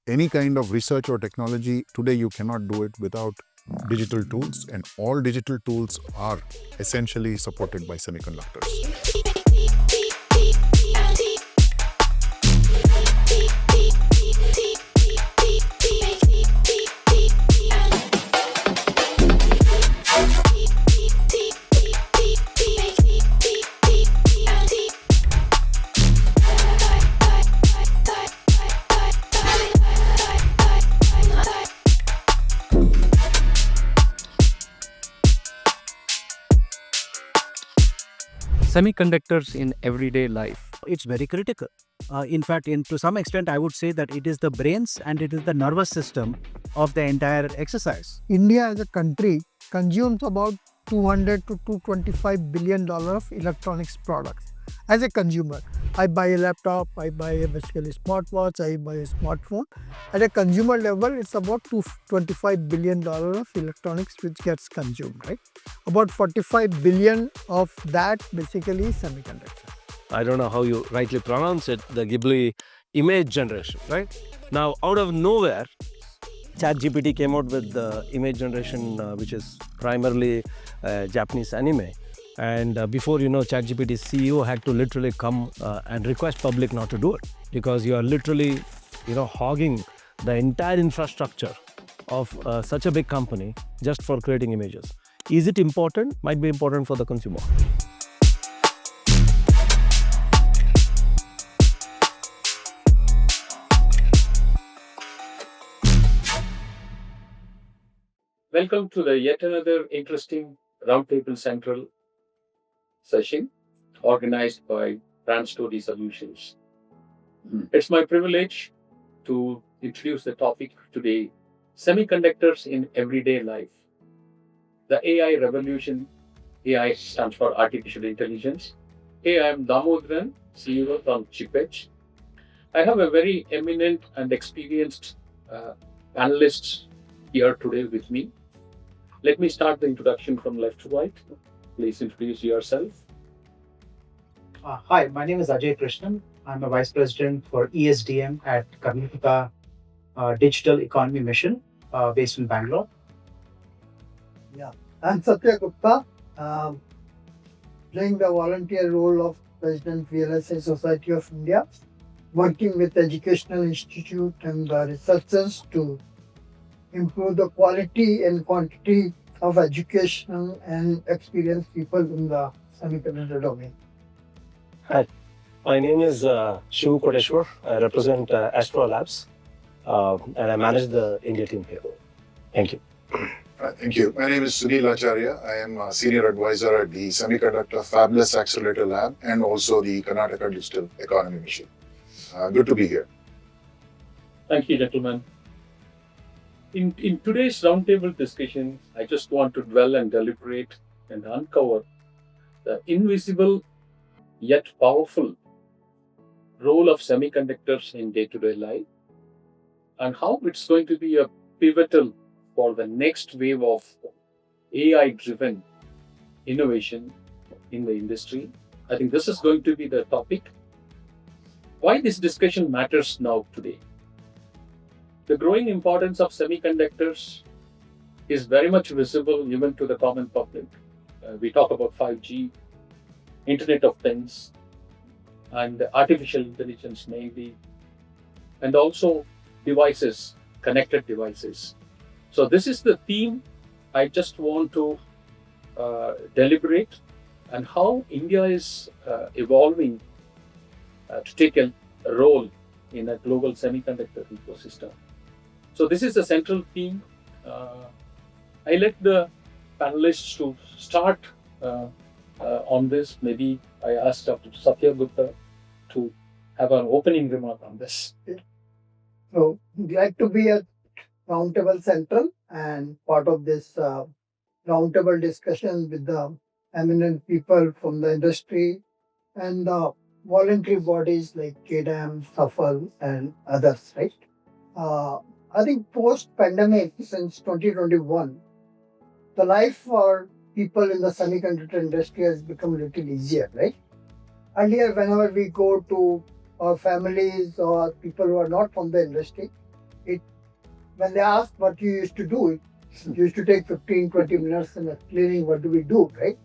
any kind of research or technology, today you cannot do it without digital tools, and all digital tools are essentially supported by semiconductors. Semiconductors in everyday life. It's very critical. In fact, to some extent, I would say that it is the brains and it is the nervous system of the entire exercise. India as a country consumes about $200 to $225 billion of electronics products. As a consumer, I buy a laptop, I buy a basically smartwatch, I buy a smartphone. At a consumer level, it's about $225 billion of electronics which gets consumed, right? About 45 billion of that basically is semiconductors. I don't know how you rightly pronounce it, the Ghibli image generation, right? Now, out of nowhere, ChatGPT came out with the image generation, which is primarily Japanese anime. And before you know, ChatGPT's CEO had to literally come and request public not to do it, because you are literally, hogging the entire infrastructure of such a big company just for creating images. Is it important? Might be important for the consumer. Welcome to the yet another interesting RoundTable Central session organized by Brand Story Solutions. It's my privilege to introduce the topic today, semiconductors in everyday life. The AI revolution. AI stands for artificial intelligence. Hey, I am Damodran, CEO from ChipEdge. I have a very eminent and experienced panelists here today with me. Let me start the introduction from left to right. Please introduce yourself. Hi, my name is Ajay Krishnan. I'm a Vice President for ESDM at Karnataka Digital Economy Mission based in Bangalore. Yeah, I'm Satya Gupta, playing the volunteer role of President VLSI Society of India, working with educational institute and researchers to improve the quality and quantity of education and experienced people in the semiconductor domain. Hi, my name is Shiv Kodeshwar. I represent Astro Labs and I manage the India team here. Thank you. Thank you. My name is Sunil Acharya. I am a senior advisor at the Semiconductor Fabulous Accelerator Lab and also the Karnataka Digital Economy Mission. Good to be here. Thank you, gentlemen. In today's roundtable discussion, I just want to dwell and deliberate and uncover the invisible yet powerful role of semiconductors in day-to-day life and how it's going to be a pivotal for the next wave of AI-driven innovation in the industry. I think this is going to be the topic. Why this discussion matters now today. The growing importance of semiconductors is very much visible even to the common public. We talk about 5G, Internet of Things, and artificial intelligence maybe, and also devices, connected devices. So this is the theme I just want to deliberate and how India is evolving to take a role in a global semiconductor ecosystem. So this is the central theme. I let the panelists to start on this. Maybe I asked Dr. Satya Gupta to have an opening remark on this. So glad to be at RoundTable Central and part of this roundtable discussion with the eminent people from the industry and the voluntary bodies like KDAM, SAFAL and others, right? I think post-pandemic, since 2021, the life for people in the semiconductor industry has become a little easier, right? Earlier, whenever we go to our families or people who are not from the industry, when they ask what you used to do, it used to take 15-20 minutes in explaining what do we do, right?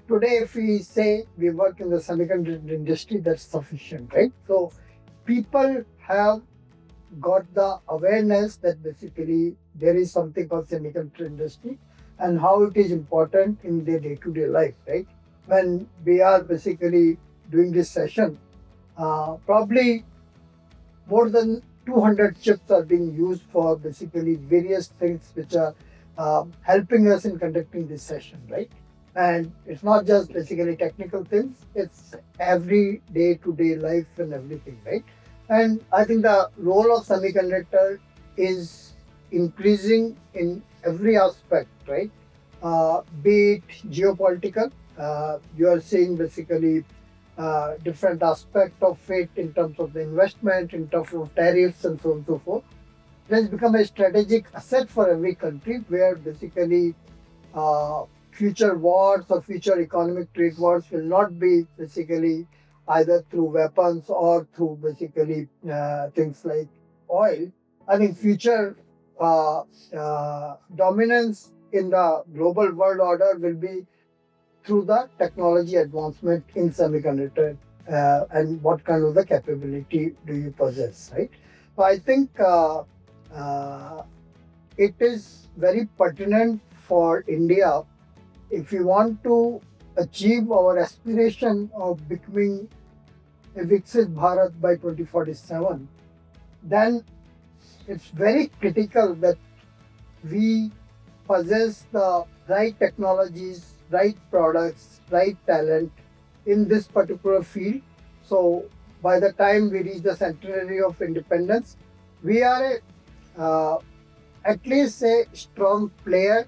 Today, if we say we work in the semiconductor industry, that's sufficient, right? So people have got the awareness that basically there is something called semiconductor industry and how it is important in their day-to-day life, right? When we are basically doing this session, probably more than 200 chips are being used for basically various things which are helping us in conducting this session, right? And it's not just basically technical things, it's every day-to-day life and everything, right? And I think the role of semiconductor is increasing in every aspect, right? Be it geopolitical, you are seeing basically different aspect of it in terms of the investment, in terms of tariffs and so on and so forth. It has become a strategic asset for every country where basically future wars or future economic trade wars will not be basically either through weapons or through basically things like oil. I think future dominance in the global world order will be through the technology advancement in semiconductor and what kind of the capability do you possess, right? So I think it is very pertinent for India if we want to achieve our aspiration of becoming a Viksit Bharat by 2047, then it's very critical that we possess the right technologies, right products, right talent in this particular field. So by the time we reach the centenary of independence, we are at least a strong player.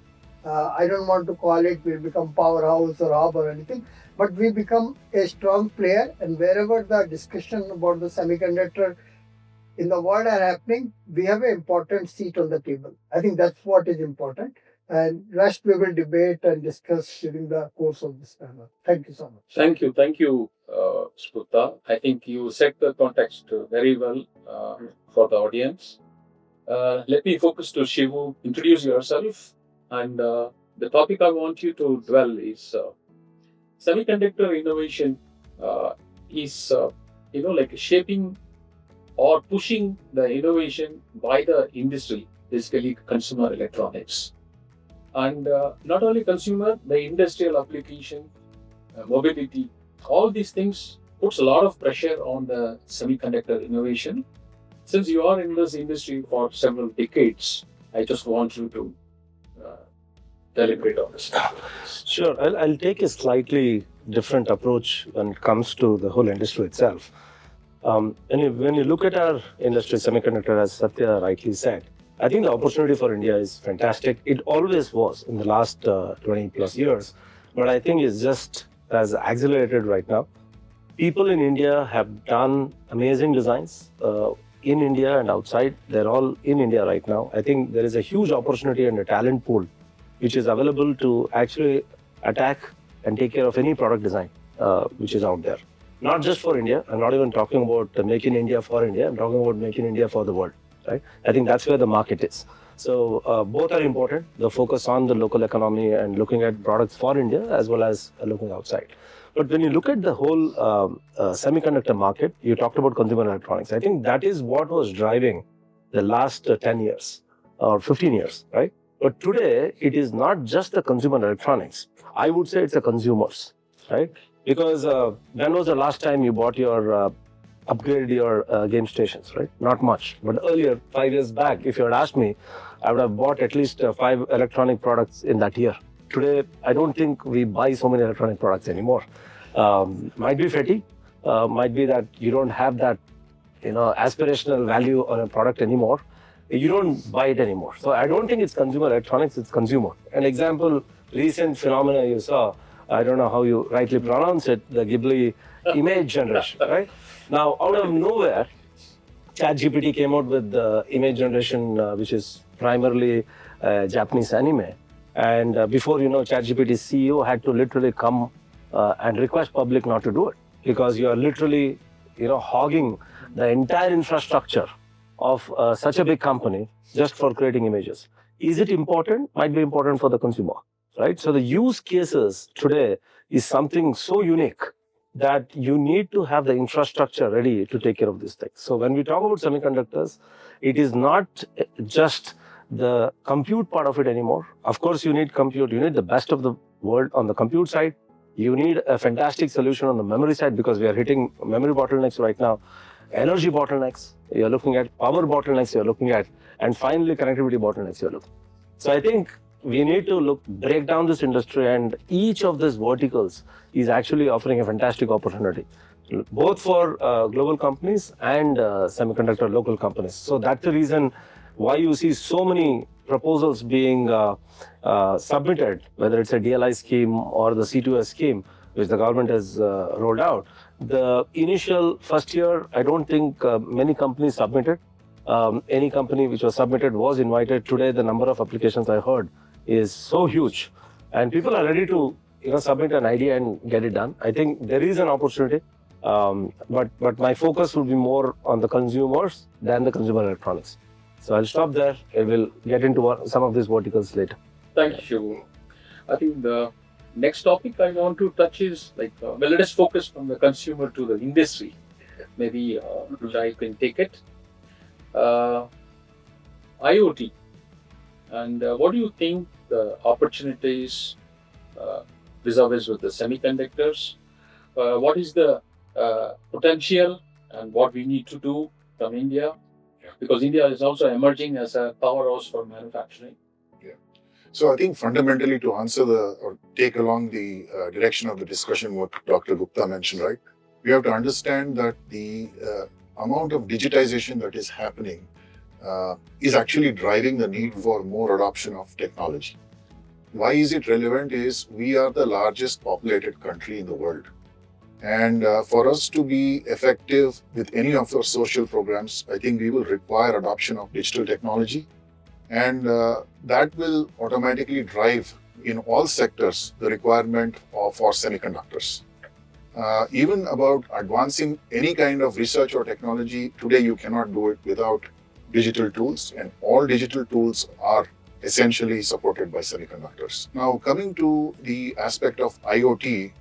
I don't want to call it we'll become powerhouse or hub or anything, but we become a strong player, and wherever the discussion about the semiconductor in the world are happening, we have an important seat on the table. I think that's what is important. And rest we will debate and discuss during the course of this panel. Thank you so much. Thank you, Sputta. I think you set the context very well for the audience. Let me focus to Shivu. Introduce yourself, and the topic I want you to dwell is semiconductor innovation is like shaping or pushing the innovation by the industry, basically consumer electronics, and not only consumer, the industrial application, mobility, all these things puts a lot of pressure on the semiconductor innovation. Since you are in this industry for several decades, I just want you to deliberate on this. Sure, I'll take a slightly different approach when it comes to the whole industry itself. When you look at our industry, semiconductor, as Satya rightly said, I think the opportunity for India is fantastic. It always was in the last 20 plus years, but I think it's just as accelerated right now. People in India have done amazing designs in India and outside. They're all in India right now. I think there is a huge opportunity and a talent pool which is available to actually attack and take care of any product design which is out there. Not just for India. I'm not even talking about Make in India for India. I'm talking about Make in India for the world. Right? I think that's where the market is. So both are important. The focus on the local economy and looking at products for India as well as looking outside. But when you look at the whole semiconductor market, you talked about consumer electronics. I think that is what was driving the last 10 years or 15 years, right? But today, it is not just the consumer electronics. I would say it's the consumers, right? Because when was the last time you bought your upgrade your game stations, right? Not much. But earlier, 5 years back, if you had asked me, I would have bought at least 5 electronic products in that year. Today, I don't think we buy so many electronic products anymore. Might be fatigue, might be that you don't have that, aspirational value on a product anymore. You don't buy it anymore. So I don't think it's consumer electronics, it's consumer. An example, recent phenomena you saw, I don't know how you rightly pronounce it, the Ghibli image generation, right? Now, out of nowhere, ChatGPT came out with the image generation, which is primarily Japanese anime. And before you know, ChatGPT's CEO had to literally come and request public not to do it because you are literally, hogging the entire infrastructure of such a big company just for creating images. Is it important? Might be important for the consumer, right? So the use cases today is something so unique that you need to have the infrastructure ready to take care of these things. So when we talk about semiconductors, it is not just the compute part of it anymore. Of course, you need compute. You need the best of the world on the compute side. You need a fantastic solution on the memory side because we are hitting memory bottlenecks right now, energy bottlenecks, you're looking at power bottlenecks, you're looking at, and finally connectivity bottlenecks you're looking. So I think we need to break down this industry, and each of these verticals is actually offering a fantastic opportunity, both for global companies and semiconductor local companies. So that's the reason why you see so many proposals being submitted, whether it's a DLI scheme or the C2S scheme, which the government has rolled out. The initial first year, I don't think many companies submitted. Any company which was submitted was invited. Today, the number of applications I heard is so huge, and people are ready to submit an idea and get it done. I think there is an opportunity, but my focus will be more on the consumers than the consumer electronics. So I'll stop there. I will get into some of these verticals later. Thank you, Shivu. I think the next topic I want to touch is let us focus from the consumer to the industry. Maybe I can take it. IoT. And what do you think the opportunities vis-a-vis with the semiconductors? What is the potential and what we need to do from India? Because India is also emerging as a powerhouse for manufacturing. So I think fundamentally to answer or take along the direction of the discussion what Dr. Gupta mentioned, right? We have to understand that the amount of digitization that is happening is actually driving the need for more adoption of technology. Why is it relevant is we are the largest populated country in the world. And for us to be effective with any of our social programs, I think we will require adoption of digital technology. And that will automatically drive in all sectors the requirement for semiconductors. Even about advancing any kind of research or technology, today you cannot do it without digital tools, and all digital tools are essentially supported by semiconductors. Now, coming to the aspect of IoT,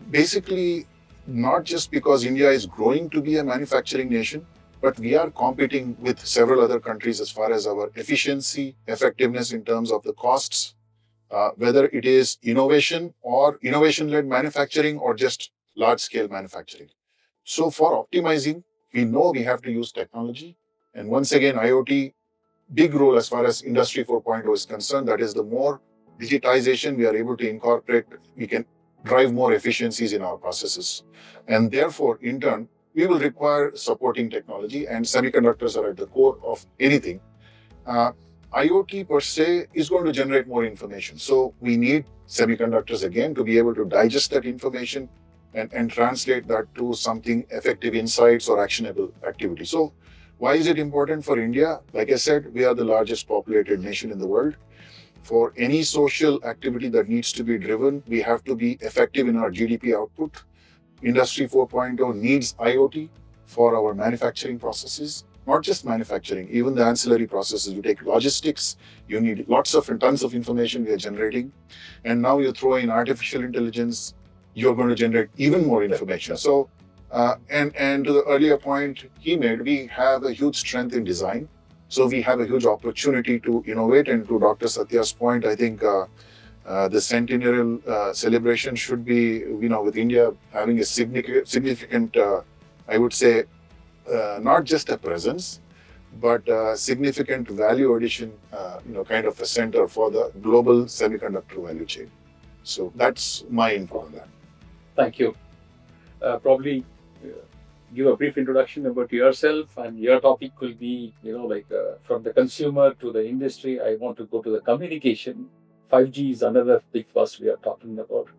basically not just because India is growing to be a manufacturing nation, but we are competing with several other countries as far as our efficiency, effectiveness in terms of the costs, whether it is innovation or innovation-led manufacturing or just large-scale manufacturing. So for optimizing, we know we have to use technology. And once again, IoT, big role as far as Industry 4.0 is concerned. That is, the more digitization we are able to incorporate, we can drive more efficiencies in our processes. And therefore, in turn, we will require supporting technology, and semiconductors are at the core of anything. IoT per se is going to generate more information. So we need semiconductors again to be able to digest that information and translate that to something effective insights or actionable activity. So why is it important for India? Like I said, we are the largest populated nation in the world. For any social activity that needs to be driven, we have to be effective in our GDP output. Industry 4.0 needs IoT for our manufacturing processes, not just manufacturing, even the ancillary processes. You take logistics, you need lots of tons of information we are generating. And now you throw in artificial intelligence, you're going to generate even more information. So, and to the earlier point he made, we have a huge strength in design. So we have a huge opportunity to innovate. And to Dr. Satya's point, I think the centennial celebration should be, with India having a significant, I would say, not just a presence, but significant value addition, kind of a center for the global semiconductor value chain. So that's my input on that. Thank you. Probably give a brief introduction about yourself, and your topic will be, from the consumer to the industry. I want to go to the communication. 5G is another big fuss we are talking about.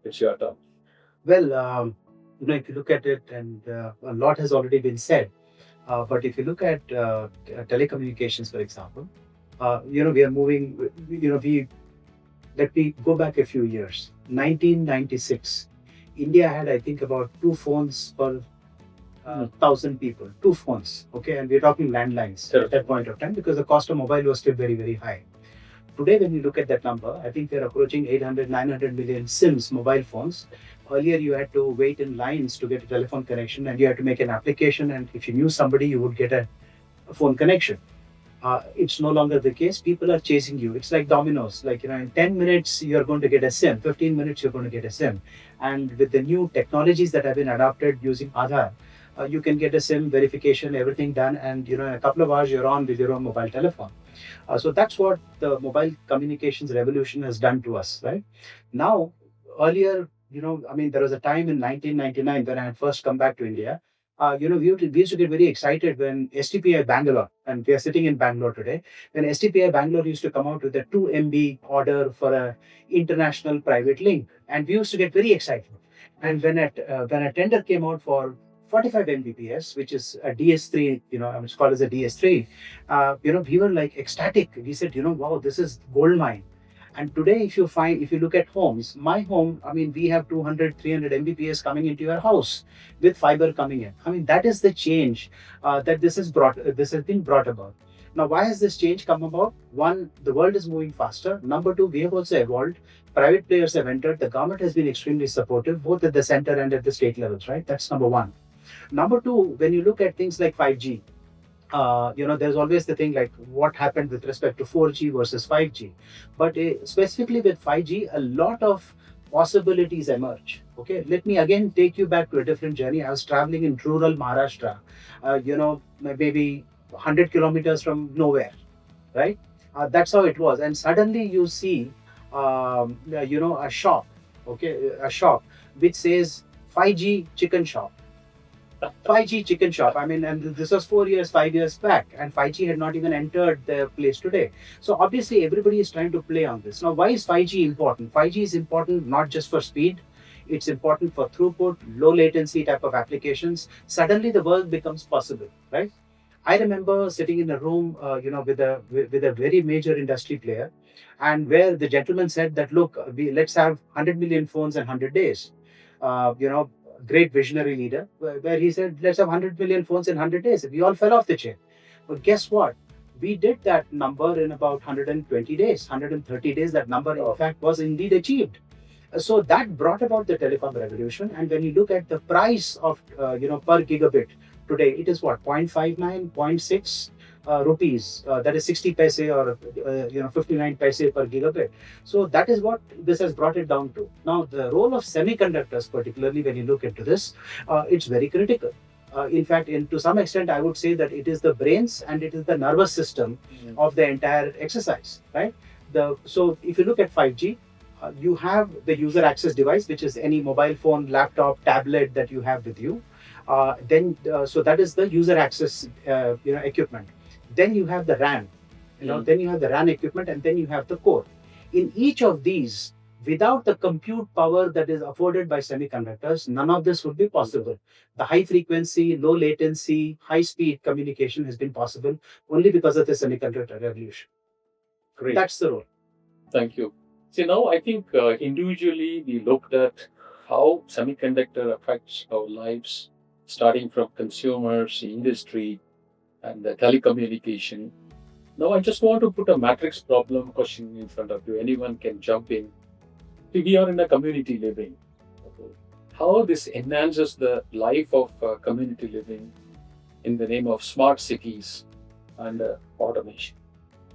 It's your turn. Well, if you look at it, and a lot has already been said, but if you look at telecommunications, for example, we are moving, let me go back a few years. 1996, India had, I think, about 2 phones per 1,000 people, 2 phones, okay, and we're talking landlines Sure. at that point of time because the cost of mobile was still very, very high. Today, when you look at that number, I think we're approaching 800, 900 million SIMs, mobile phones. Earlier, you had to wait in lines to get a telephone connection and you had to make an application. And if you knew somebody, you would get a phone connection. It's no longer the case. People are chasing you. It's like dominoes. Like, in 10 minutes, you're going to get a SIM. 15 minutes, you're going to get a SIM. And with the new technologies that have been adopted using Aadhaar, you can get a SIM verification, everything done. And, in a couple of hours, you're on with your own mobile telephone. So that's what the mobile communications revolution has done to us, right? Now, earlier, there was a time in 1999 when I had first come back to India. We used to get very excited when STPI Bangalore, and we are sitting in Bangalore today, when STPI Bangalore used to come out with a 2 MB order for a international private link, and we used to get very excited. And when a tender came out for 45 Mbps, which is a DS3, it's called as a DS3, we were like ecstatic. We said, wow, this is gold mine. And today, if you look at homes, my home, we have 200, 300 Mbps coming into your house with fiber coming in. That is the change that this has been brought about. Now, why has this change come about? One, the world is moving faster. Number two, we have also evolved. Private players have entered. The government has been extremely supportive, both at the center and at the state levels, right? That's number one. Number two, when you look at things like 5G, there's always the thing like what happened with respect to 4G versus 5G. But specifically with 5G, a lot of possibilities emerge. Okay, let me again take you back to a different journey. I was traveling in rural Maharashtra, maybe 100 kilometers from nowhere, right? That's how it was. And suddenly you see, a shop, which says 5G chicken shop. 5G chicken shop. And this was 5 years back, and 5G had not even entered the place today. So obviously, everybody is trying to play on this. Now, why is 5G important? 5G is important not just for speed. It's important for throughput, low latency type of applications. Suddenly, the world becomes possible, right? I remember sitting in a room, with a very major industry player, and where the gentleman said that, look, let's have 100 million phones in 100 days. Great visionary leader, where he said, let's have 100 million phones in 100 days. We all fell off the chair. But guess what? We did that number in about 120 days, 130 days. That number, in fact, was indeed achieved. So that brought about the telecom revolution. And when you look at the price of, per gigabit today, it is what, 0.59, 0.6 rupees. That is 60 paise or 59 paise per gigabit. So that is what this has brought it down to. Now, the role of semiconductors, particularly when you look into this, it's very critical. In fact, to some extent, I would say that it is the brains and it is the nervous system of the entire exercise, right? So if you look at 5G, you have the user access device, which is any mobile phone, laptop, tablet that you have with you. So that is the user access, equipment. Then you have the RAN, then you have the RAN equipment, and then you have the core. In each of these, without the compute power that is afforded by semiconductors, none of this would be possible. The high frequency, low latency, high speed communication has been possible only because of the semiconductor revolution. Great. That's the role. Thank you. See, now I think individually we looked at how semiconductor affects our lives, starting from consumers, industry, and the telecommunication. Now I just want to put a matrix problem question in front of you. Anyone can jump in. See, we are in a community living. How this enhances the life of community living in the name of smart cities and automation.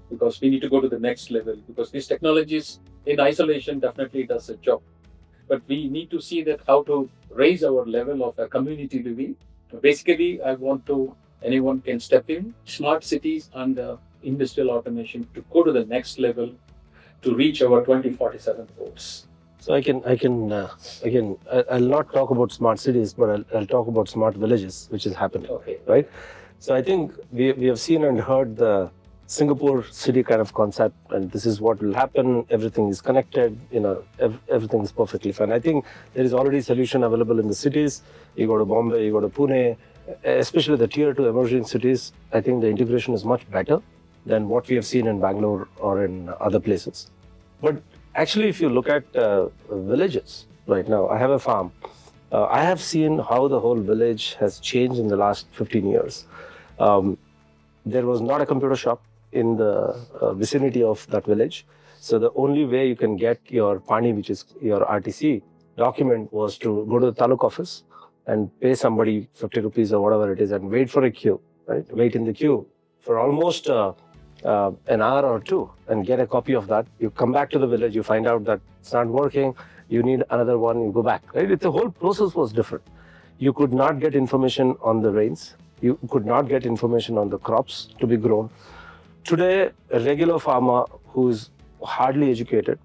Because we need to go to the next level, because these technologies in isolation definitely does a job. But we need to see that how to raise our level of community living. Basically, anyone can step in, smart cities and industrial automation to go to the next level to reach our 2047 goals. So I'll not talk about smart cities, but I'll talk about smart villages, which is happening, right? So I think we have seen and heard the Singapore city kind of concept, and this is what will happen. Everything is connected, everything is perfectly fine. I think there is already solution available in the cities. You go to Bombay, you go to Pune, especially the tier 2 emerging cities. I think the integration is much better than what we have seen in Bangalore or in other places. But actually, if you look at villages right now, I have a farm. I have seen how the whole village has changed in the last 15 years. Um, there was not a computer shop in the vicinity of that village. So the only way you can get your pani, which is your RTC document, was to go to the taluk office and pay somebody 50 rupees or whatever it is and wait for a queue, right? Wait in the queue for almost an hour or two and get a copy of that. You come back to the village, you find out that it's not working, you need another one, you go back, right? The whole process was different. You could not get information on the rains. You could not get information on the crops to be grown. Today, a regular farmer who's hardly educated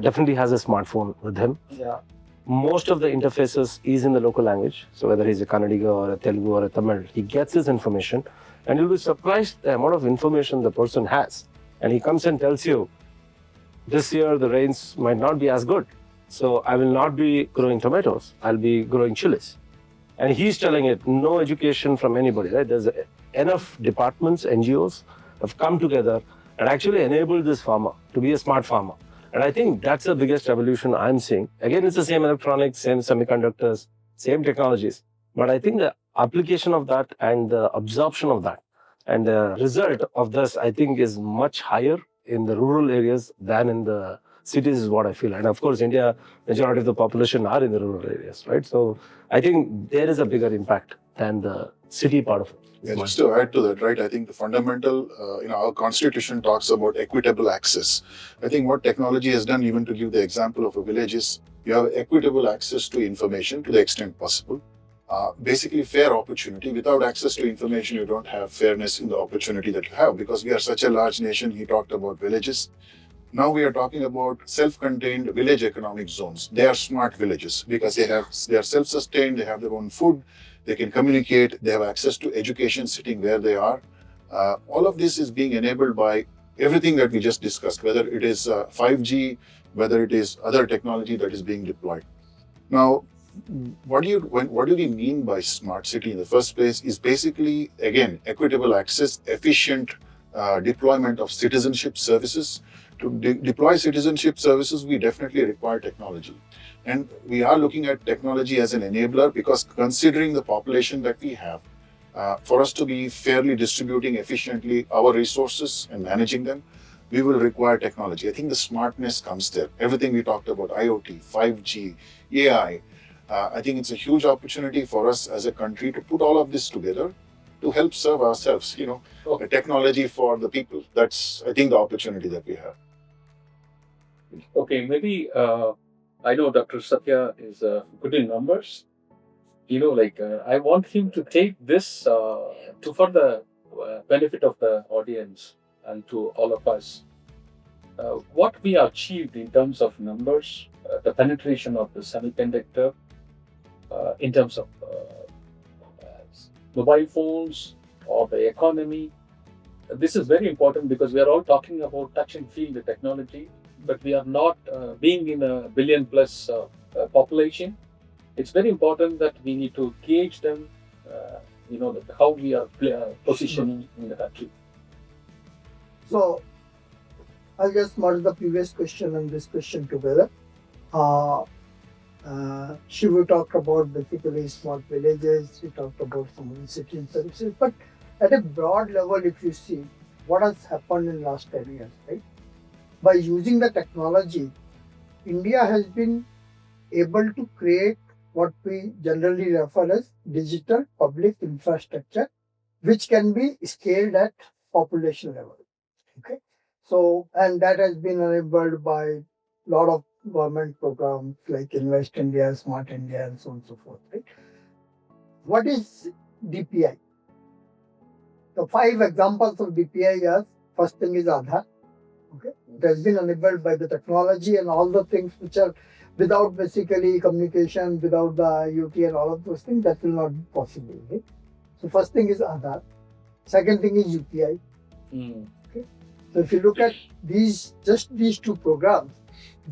definitely has a smartphone with him. Yeah. Most of the interfaces is in the local language. So whether he's a Kannadiga or a Telugu or a Tamil, he gets his information, and you'll be surprised the amount of information the person has. And he comes and tells you, this year the rains might not be as good, so I will not be growing tomatoes, I'll be growing chilies. And he's telling it, no education from anybody, right? There's enough departments, NGOs have come together and actually enabled this farmer to be a smart farmer. And I think that's the biggest revolution I'm seeing. Again, it's the same electronics, same semiconductors, same technologies. But I think the application of that and the absorption of that and the result of this, I think, is much higher in the rural areas than in the cities, is what I feel. And of course, India, majority of the population are in the rural areas, right? So I think there is a bigger impact than the city part of it. Yeah, just to add to that, right, I think the fundamental, our constitution talks about equitable access. I think what technology has done, even to give the example of a village, is you have equitable access to information to the extent possible. Basically, fair opportunity. Without access to information, you don't have fairness in the opportunity that you have, because we are such a large nation. He talked about villages. Now we are talking about self-contained village economic zones. They are smart villages because they are self-sustained, they have their own food, they can communicate, they have access to education sitting where they are. All of this is being enabled by everything that we just discussed, whether it is 5G, whether it is other technology that is being deployed. Now, what do we mean by smart city in the first place is basically, again, equitable access, efficient deployment of citizenship services. To deploy citizenship services, we definitely require technology. And we are looking at technology as an enabler because considering the population that we have, for us to be fairly distributing efficiently our resources and managing them, we will require technology. I think the smartness comes there. Everything we talked about, IoT, 5G, AI, I think it's a huge opportunity for us as a country to put all of this together to help serve ourselves, a technology for the people. That's, I think, the opportunity that we have. Okay, maybe I know Dr. Satya is good in numbers. I want him to take this for the benefit of the audience and to all of us. What we achieved in terms of numbers, the penetration of the semiconductor, in terms of mobile phones or the economy. This is very important because we are all talking about touch and feel the technology, but we are not being in a billion plus population. It's very important that we need to gauge them, how we are positioning in the country. So, I'll just merge the previous question and this question together. Shivu talked about basically smart villages, he talked about some city services, but at a broad level, if you see what has happened in the last 10 years, right? By using the technology, India has been able to create what we generally refer as digital public infrastructure, which can be scaled at population level. Okay, so and that has been enabled by a lot of government programs like Invest India, Smart India, and so on and so forth. Right? What is DPI? The 5 examples of DPI are: first thing is Aadhaar. Okay, it has been enabled by the technology and all the things which are without basically communication, without the IoT and all of those things, that will not be possible. Right? So first thing is Aadhaar. Second thing is UPI. Okay. So if you look at these 2 programs,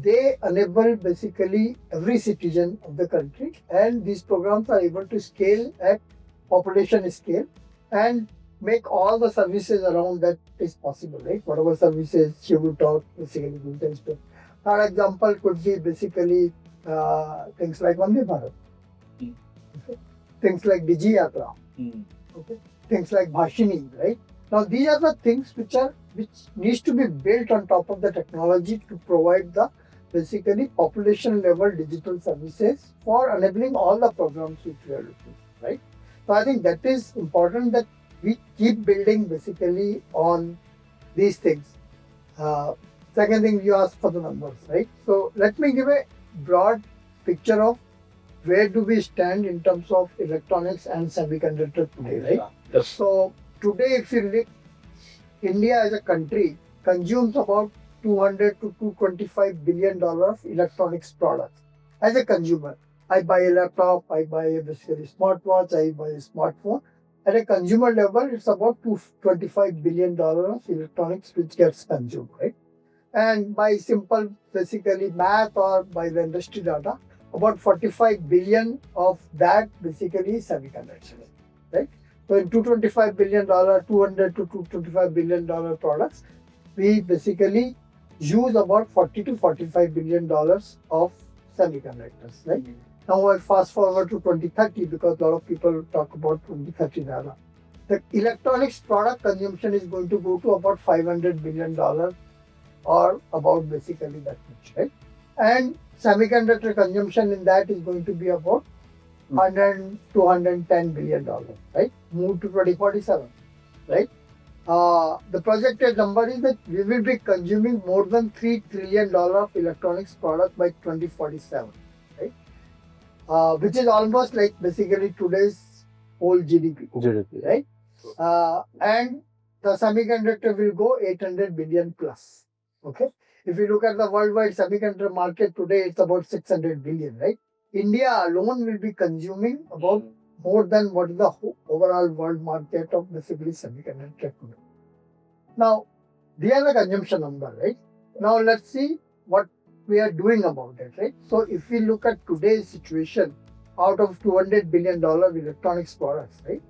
they enable basically every citizen of the country, and these programs are able to scale at population scale and make all the services around that is possible, right? Whatever services she will talk, basically. Our example could be basically things like Vande Bharat, Mm. okay? Things like Digi Yatra, okay? Things like Bhashini, right? Now these are the things which needs to be built on top of the technology to provide the basically population level digital services for enabling all the programs which we are looking, right? So I think that is important that we keep building basically on these things. Second thing, you asked for the numbers, right? So let me give a broad picture of where do we stand in terms of electronics and semiconductor today, right? Yes. So today, if you look, India as a country consumes about 200 to 225 billion dollar of electronics products as a consumer. I buy a laptop, I buy a basically smartwatch, I buy a smartphone. At a consumer level, it's about $225 billion of electronics which gets consumed, right? And by simple basically math or by the industry data, about 45 billion of that basically is semiconductors, right? So in $225 billion, 200 to $225 billion products, we basically use about 40 to $45 billion of semiconductors, right? Now I fast forward to 2030 because a lot of people talk about 2030 data. The electronics product consumption is going to go to about $500 billion or about basically that much, right? And semiconductor consumption in that is going to be about 100 to 110 billion dollars, right? Move to 2047, right? The projected number is that we will be consuming more than $3 trillion of electronics products by 2047, right? Which is almost like basically today's whole GDP, right? And the semiconductor will go 800 billion plus. Okay. If you look at the worldwide semiconductor market today, it's about 600 billion, right? India alone will be consuming about more than what is the overall world market of basically semiconductor today. Now, they are the consumption number, right? Now, let's see what we are doing about it, right? So, if we look at today's situation, out of $200 billion electronics products, right?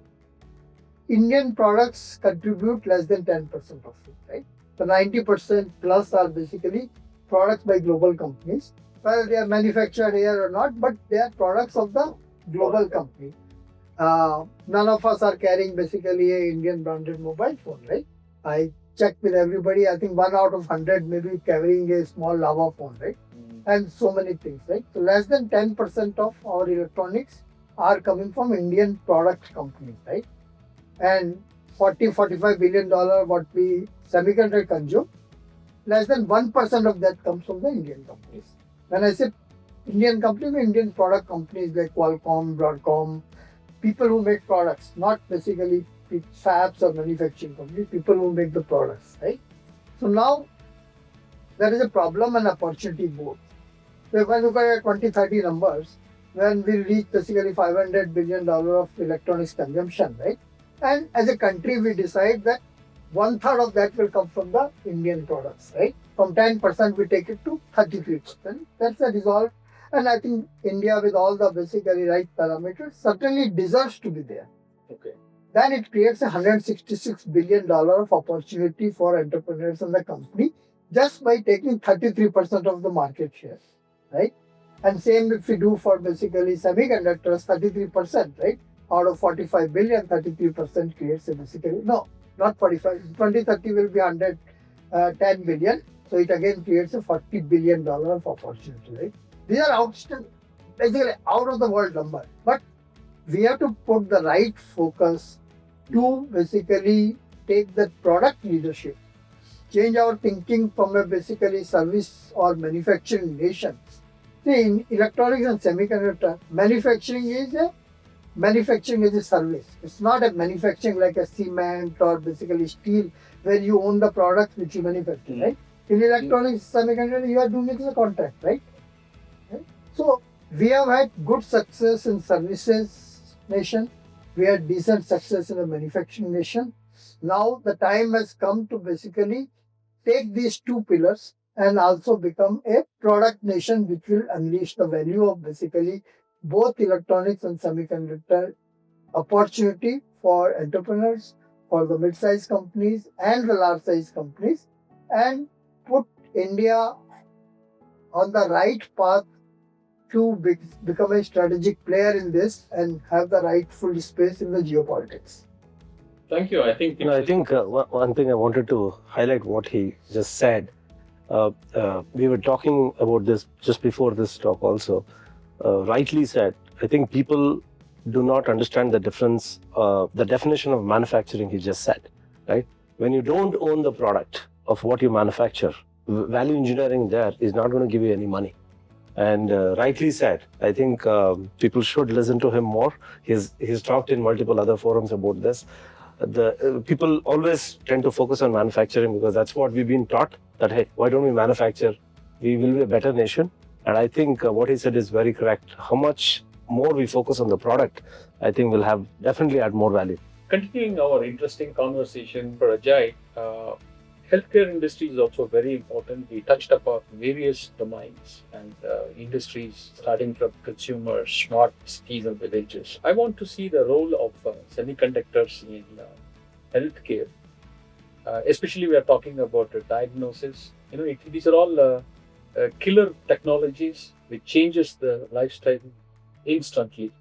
Indian products contribute less than 10% of it, right? The 90% plus are basically products by global companies, whether they are manufactured here or not, but they are products of the global company. None of us are carrying basically a Indian branded mobile phone, right? I checked with everybody. I think 1 out of 100 may be carrying a small lava phone, right? And so many things, right? So less than 10% of our electronics are coming from Indian product companies, right? And 40-45 billion dollar what we semiconductor consume, less than 1% of that comes from the Indian companies. When I say Indian companies, Indian product companies like Qualcomm, Broadcom, people who make products, not basically fabs or manufacturing companies, people who make the products, right? So now there is a problem and opportunity both. So if I look at 2030 numbers, when we reach basically $500 billion of electronics consumption, right? And as a country, we decide that 1/3 of that will come from the Indian products, right? From 10%, we take it to 33%. That's the result. And I think India, with all the basically right parameters, certainly deserves to be there. Okay. Then it creates $166 billion of opportunity for entrepreneurs and the company just by taking 33% of the market share, right? And same if we do for basically semiconductors, 33%, right? Out of 45 billion, 33% creates a basically, no, not 45, 2030 will be 110 billion. So it again creates a $40 billion of opportunity, right? These are outstanding, basically out of the world number. But we have to put the right focus to basically take that product leadership, change our thinking from a basically service or manufacturing nation. See, in electronics and semiconductor, manufacturing is a service. It's not a manufacturing like a cement or basically steel where you own the products which you manufacture, right? In electronics, semiconductor, you are doing it as a contract, right? So we have had good success in services nation. We had decent success in the manufacturing nation. Now the time has come to basically take these two pillars and also become a product nation which will unleash the value of basically both electronics and semiconductor opportunity for entrepreneurs, for the mid-sized companies and the large-sized companies, and put India on the right path to become a strategic player in this and have the rightful space in the geopolitics. Thank you. I think I think one thing I wanted to highlight what he just said. We were talking about this just before this talk also. Rightly said, I think people do not understand the difference, the definition of manufacturing he just said, right? When you don't own the product of what you manufacture, value engineering there is not going to give you any money. And rightly said, I think people should listen to him more. He's talked in multiple other forums about this. The people always tend to focus on manufacturing because that's what we've been taught, that hey, why don't we manufacture? We will be a better nation. And I think what he said is very correct. How much more we focus on the product, I think will have definitely add more value. Continuing our interesting conversation for Ajay, healthcare industry is also very important. We touched upon various domains and industries, starting from consumers, smart cities and villages. I want to see the role of semiconductors in healthcare. Especially, we are talking about diagnosis. These are all killer technologies which changes the lifestyle instantly.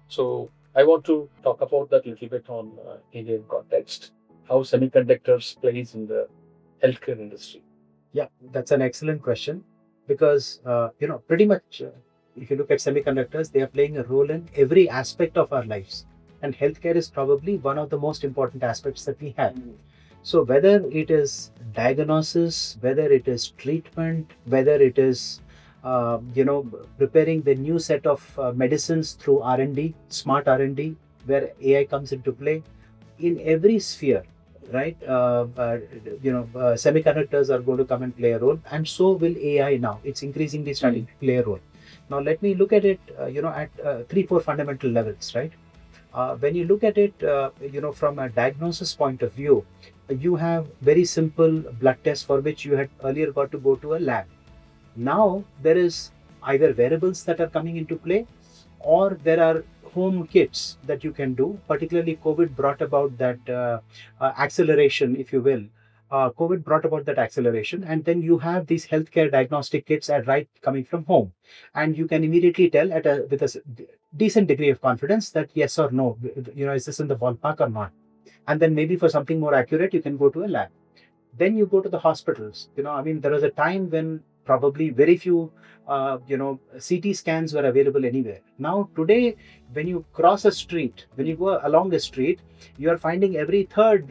So I want to talk about that a little bit on Indian context, how semiconductors plays in the healthcare industry. Yeah, that's an excellent question because pretty much if you look at semiconductors, they are playing a role in every aspect of our lives, and healthcare is probably one of the most important aspects that we have. So whether it is diagnosis, whether it is treatment, whether it is preparing the new set of medicines through R&D, smart R&D, where AI comes into play, in every sphere, right? Semiconductors are going to come and play a role, and so will AI now. It's increasingly starting to play a role. Now let me look at it, at 3-4 fundamental levels, right? When you look at it, from a diagnosis point of view, you have very simple blood tests for which you had earlier got to go to a lab. Now there is either wearables that are coming into play, or there are home kits that you can do. Particularly COVID brought about that acceleration, if you will. COVID brought about that acceleration, and then you have these healthcare diagnostic kits right coming from home, and you can immediately tell with a decent degree of confidence that yes or no, is this in the ballpark or not. And then maybe for something more accurate, you can go to a lab. Then you go to the hospitals. There was a time when probably very few CT scans were available anywhere. Now today, when you cross a street, when you go along the street, you are finding every third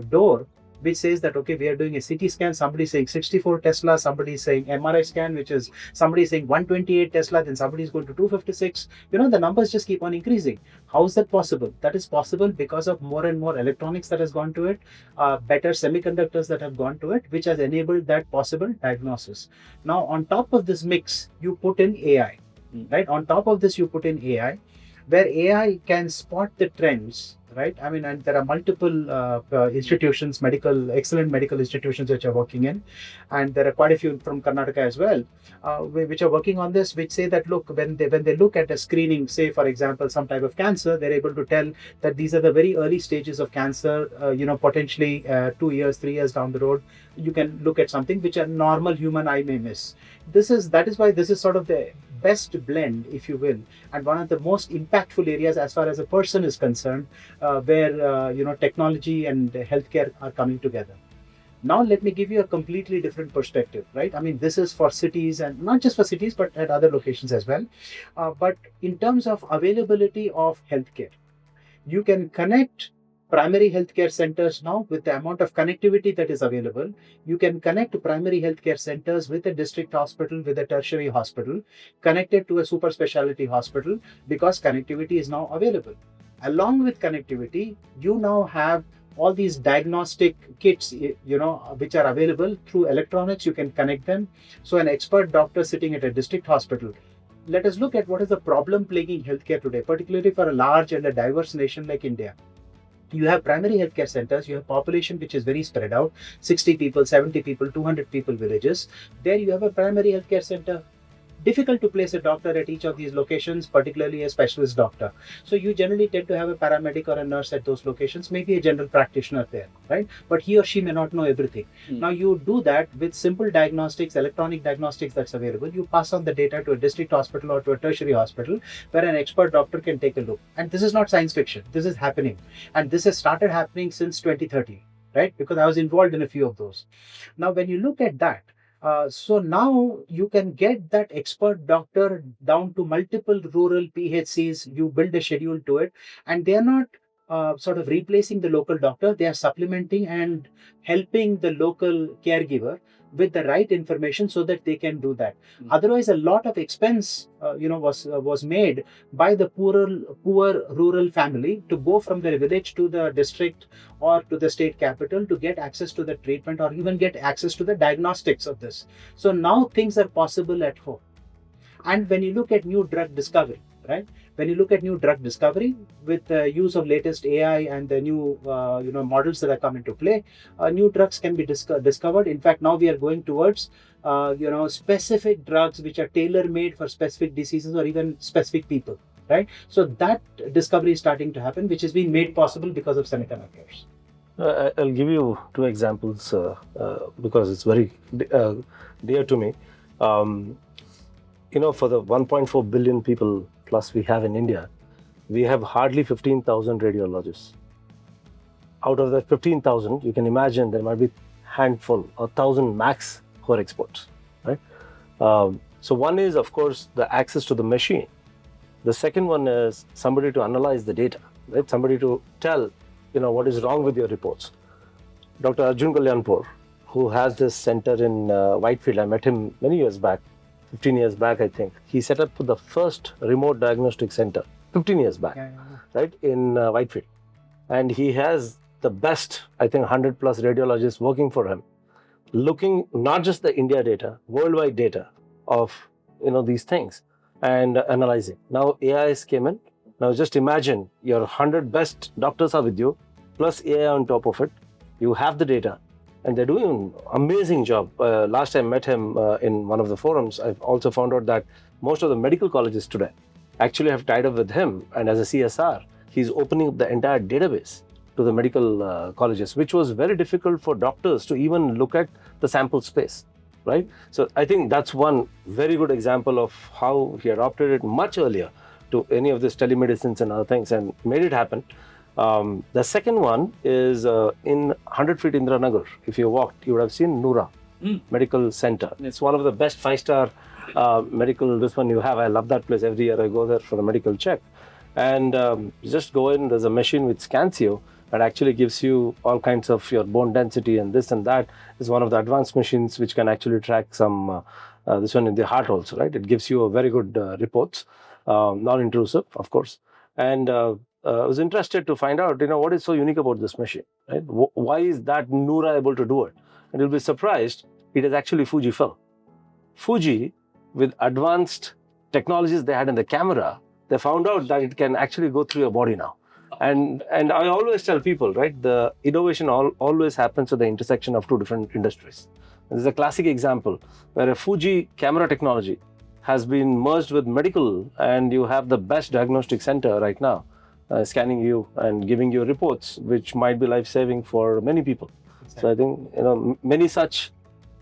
door which says that, okay, we are doing a CT scan, somebody is saying 64 Tesla, somebody is saying MRI scan, which is somebody is saying 128 Tesla, then somebody is going to 256. The numbers just keep on increasing. How is that possible? That is possible because of more and more electronics that has gone to it, better semiconductors that have gone to it, which has enabled that possible diagnosis. Now, on top of this mix, you put in AI, right? On top of this, you put in AI, where AI can spot the trends, right? And there are multiple institutions, excellent medical institutions which are working in, and there are quite a few from Karnataka as well, which are working on this, which say that, look, when they look at a screening, say for example, some type of cancer, they're able to tell that these are the very early stages of cancer, potentially 2 years, 3 years down the road, you can look at something which a normal human eye may miss. That is why this is sort of the best blend, if you will, and one of the most impactful areas as far as a person is concerned, where technology and healthcare are coming together. Now let me give you a completely different perspective, right? This is for cities, and not just for cities, but at other locations as well. But in terms of availability of healthcare, you can connect primary healthcare centers now with the amount of connectivity that is available. You can connect primary healthcare centers with a district hospital, with a tertiary hospital, connected to a super specialty hospital, because connectivity is now available. Along with connectivity, you now have all these diagnostic kits, which are available through electronics. You can connect them. So an expert doctor sitting at a district hospital. Let us look at what is the problem plaguing healthcare today, particularly for a large and a diverse nation like India. You have primary healthcare centers, you have population which is very spread out, 60 people, 70 people, 200 people villages. There you have a primary healthcare center. difficult to place a doctor at each of these locations, particularly a specialist doctor. So you generally tend to have a paramedic or a nurse at those locations, maybe a general practitioner there, right? But he or she may not know everything. Now you do that with simple diagnostics, electronic diagnostics that's available. You pass on the data to a district hospital or to a tertiary hospital where an expert doctor can take a look. And this is not science fiction. This is happening. And this has started happening since 2013, right? Because I was involved in a few of those. Now, when you look at that, so now you can get that expert doctor down to multiple rural PHCs. You build a schedule to it, and they are not sort of replacing the local doctor. They are supplementing and helping the local caregiver with the right information so that they can do that. Otherwise, a lot of expense, was made by the poor rural family to go from their village to the district or to the state capital to get access to the treatment or even get access to the diagnostics of this. So now things are possible at home. And when you look at new drug discovery, right? When you look at new drug discovery with the use of latest AI and the new models that are come into play, new drugs can be discovered. In fact, now we are going towards specific drugs which are tailor-made for specific diseases or even specific people, right? So that discovery is starting to happen, which is being made possible because of semiconductors. I'll give you two examples because it's very dear to me. For the 1.4 billion people plus we have in India, we have hardly 15,000 radiologists. Out of that 15,000, you can imagine there might be handful or 1,000 max who are experts, right? So one is, of course, the access to the machine. The second one is somebody to analyze the data, right? Somebody to tell, what is wrong with your reports. Dr. Arjun Kalyanpur, who has this center in Whitefield, I met him many years back, 15 years back, I think. He set up the first remote diagnostic center 15 years back, right, in Whitefield. And he has the best, I think, 100 plus radiologists working for him, looking not just the India data, worldwide data of, these things and analyzing. Now AIs came in. Now just imagine your 100 best doctors are with you, plus AI on top of it. You have the data. And they're doing an amazing job. Last time I met him in one of the forums, I've also found out that most of the medical colleges today actually have tied up with him. And as a CSR, he's opening up the entire database to the medical colleges, which was very difficult for doctors to even look at the sample space, right? So I think that's one very good example of how he adopted it much earlier to any of this telemedicines and other things and made it happen. The second one is in 100 feet Indiranagar. If you walked, you would have seen Noora Medical Center. It's one of the best 5-star medical, this one you have. I love that place. Every year I go there for a medical check. And you just go in, there's a machine which scans you that actually gives you all kinds of your bone density and this and that. Is one of the advanced machines which can actually track some, this one in the heart also, right? It gives you a very good reports, non-intrusive, of course. And I was interested to find out, what is so unique about this machine, right? Why is that Noora able to do it? And you'll be surprised, it is actually Fujifilm. Fuji, with advanced technologies they had in the camera, they found out that it can actually go through your body now. And I always tell people, right, the innovation always happens at the intersection of two different industries. This is a classic example where a Fuji camera technology has been merged with medical, and you have the best diagnostic center right now. Scanning you and giving you reports, which might be life-saving for many people. Exactly. So I think many such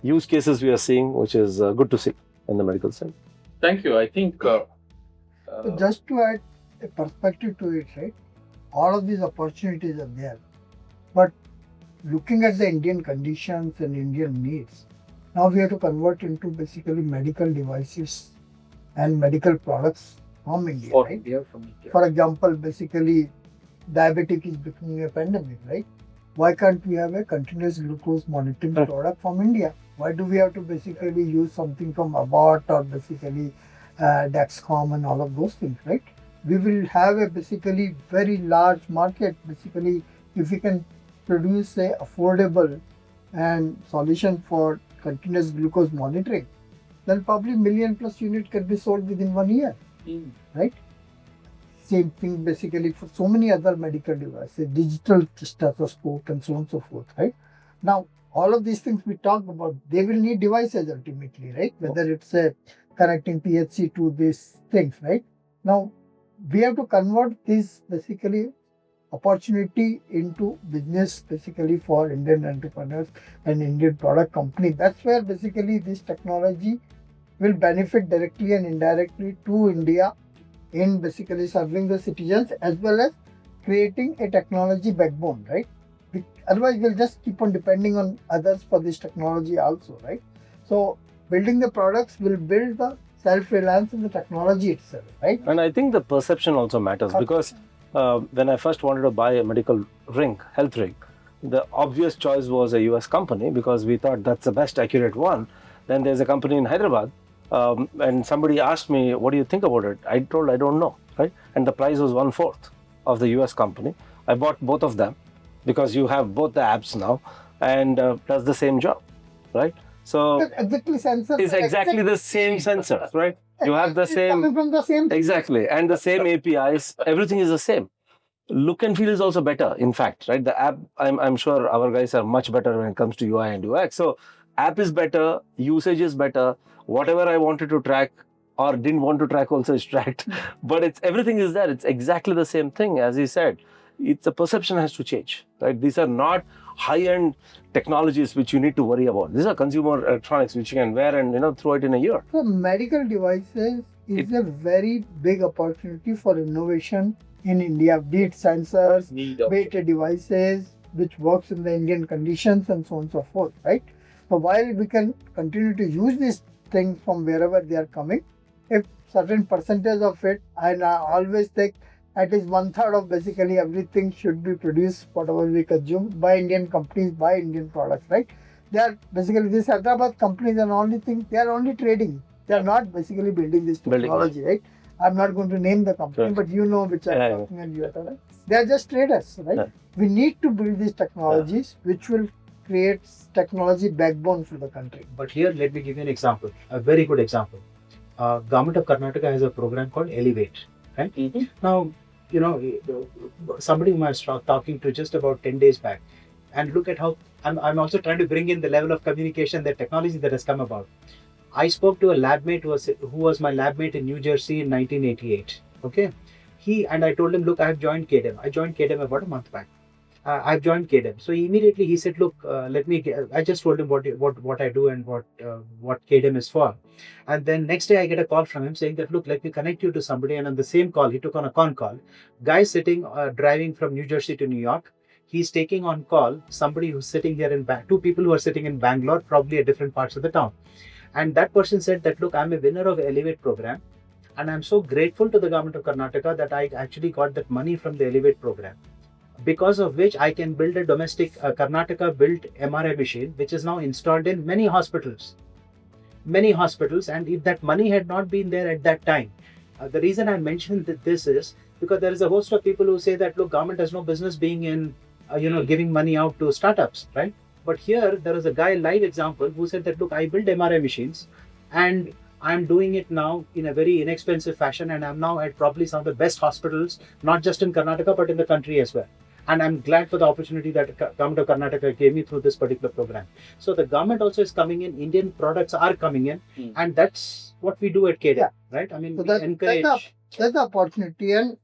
use cases we are seeing, which is good to see in the medical center. Thank you. I think just to add a perspective to it, right? All of these opportunities are there, but looking at the Indian conditions and Indian needs, now we have to convert into basically medical devices and medical products from India, right? From India. For example, basically, diabetic is becoming a pandemic, right? Why can't we have a continuous glucose monitoring product from India? Why do we have to basically use something from Abbott or basically Dexcom and all of those things, right? We will have a basically very large market. Basically, if we can produce a affordable and solution for continuous glucose monitoring, then probably million plus unit can be sold within 1 year. Right? Same thing basically for so many other medical devices, digital stethoscope and so on and so forth, right? Now, all of these things we talk about, they will need devices ultimately, right? Whether it's connecting PHC to these things, right? Now, we have to convert this basically opportunity into business basically for Indian entrepreneurs and Indian product companies. That's where basically this technology will benefit directly and indirectly to India in basically serving the citizens as well as creating a technology backbone, right? Otherwise, we'll just keep on depending on others for this technology also, right? So, building the products will build the self-reliance in the technology itself, right? And I think the perception also matters because when I first wanted to buy a medical ring, health ring, the obvious choice was a US company because we thought that's the best accurate one. Then there's a company in Hyderabad and somebody asked me, what do you think about it? I told, I don't know, right? And the price was 1/4 of the US company. I bought both of them because you have both the apps now and does the same job, right? So Exactly, sensors. it's exactly the same sensors, right? You have the It's same, coming from the same exactly, and the same APIs, everything is the same. Look and feel is also better, in fact, right? The app, I'm sure our guys are much better when it comes to UI and UX. So app is better, usage is better, whatever I wanted to track or didn't want to track also is tracked. But it's everything is there. It's exactly the same thing, as he said. It's the perception has to change, right? These are not high-end technologies which you need to worry about. These are consumer electronics which you can wear and throw it in a year. So medical devices is a very big opportunity for innovation in India, be it sensors, be it devices which works in the Indian conditions and so on and so forth, right? So while we can continue to use these things from wherever they are coming, if certain percentage of it, and I always take at least 1/3 of basically everything should be produced, whatever we consume, by Indian companies, by Indian products, right? They are basically these Hyderabad companies and only thing, they are only trading. They are not basically building this technology, right? I'm not going to name the company, but you know which I'm talking and you are talking. They are just traders, right? Yeah. We need to build these technologies which will create technology backbone for the country. But here, let me give you an example, a very good example. Government of Karnataka has a program called Elevate, right? Now, somebody whom I was talking to just about 10 days back, and look at how I'm also trying to bring in the level of communication, the technology that has come about. I spoke to a lab mate who was my lab mate in New Jersey in 1988. Okay, I told him, look, I have joined KDM. I joined KDM about a month back. I've joined KDM. So immediately he said, look, I just told him what I do and what KDM is for. And then next day I get a call from him saying that, look, let me connect you to somebody. And on the same call, he took on a con call. Guy sitting, driving from New Jersey to New York. He's taking on call somebody who's sitting here in two people who are sitting in Bangalore, probably at different parts of the town. And that person said that, look, I'm a winner of Elevate program. And I'm so grateful to the government of Karnataka that I actually got that money from the Elevate program, because of which I can build a domestic Karnataka built MRI machine, which is now installed in many hospitals. And if that money had not been there at that time, the reason I mentioned this is because there is a host of people who say that, look, government has no business being in, giving money out to startups, right? But here there is a guy, live example, who said that, look, I build MRI machines and I'm doing it now in a very inexpensive fashion, and I'm now at probably some of the best hospitals, not just in Karnataka, but in the country as well. And I'm glad for the opportunity that government of Karnataka gave me through this particular program. So the government also is coming in, Indian products are coming in, and that's what we do at KDM, right? I mean, So we encourage. that's the opportunity, and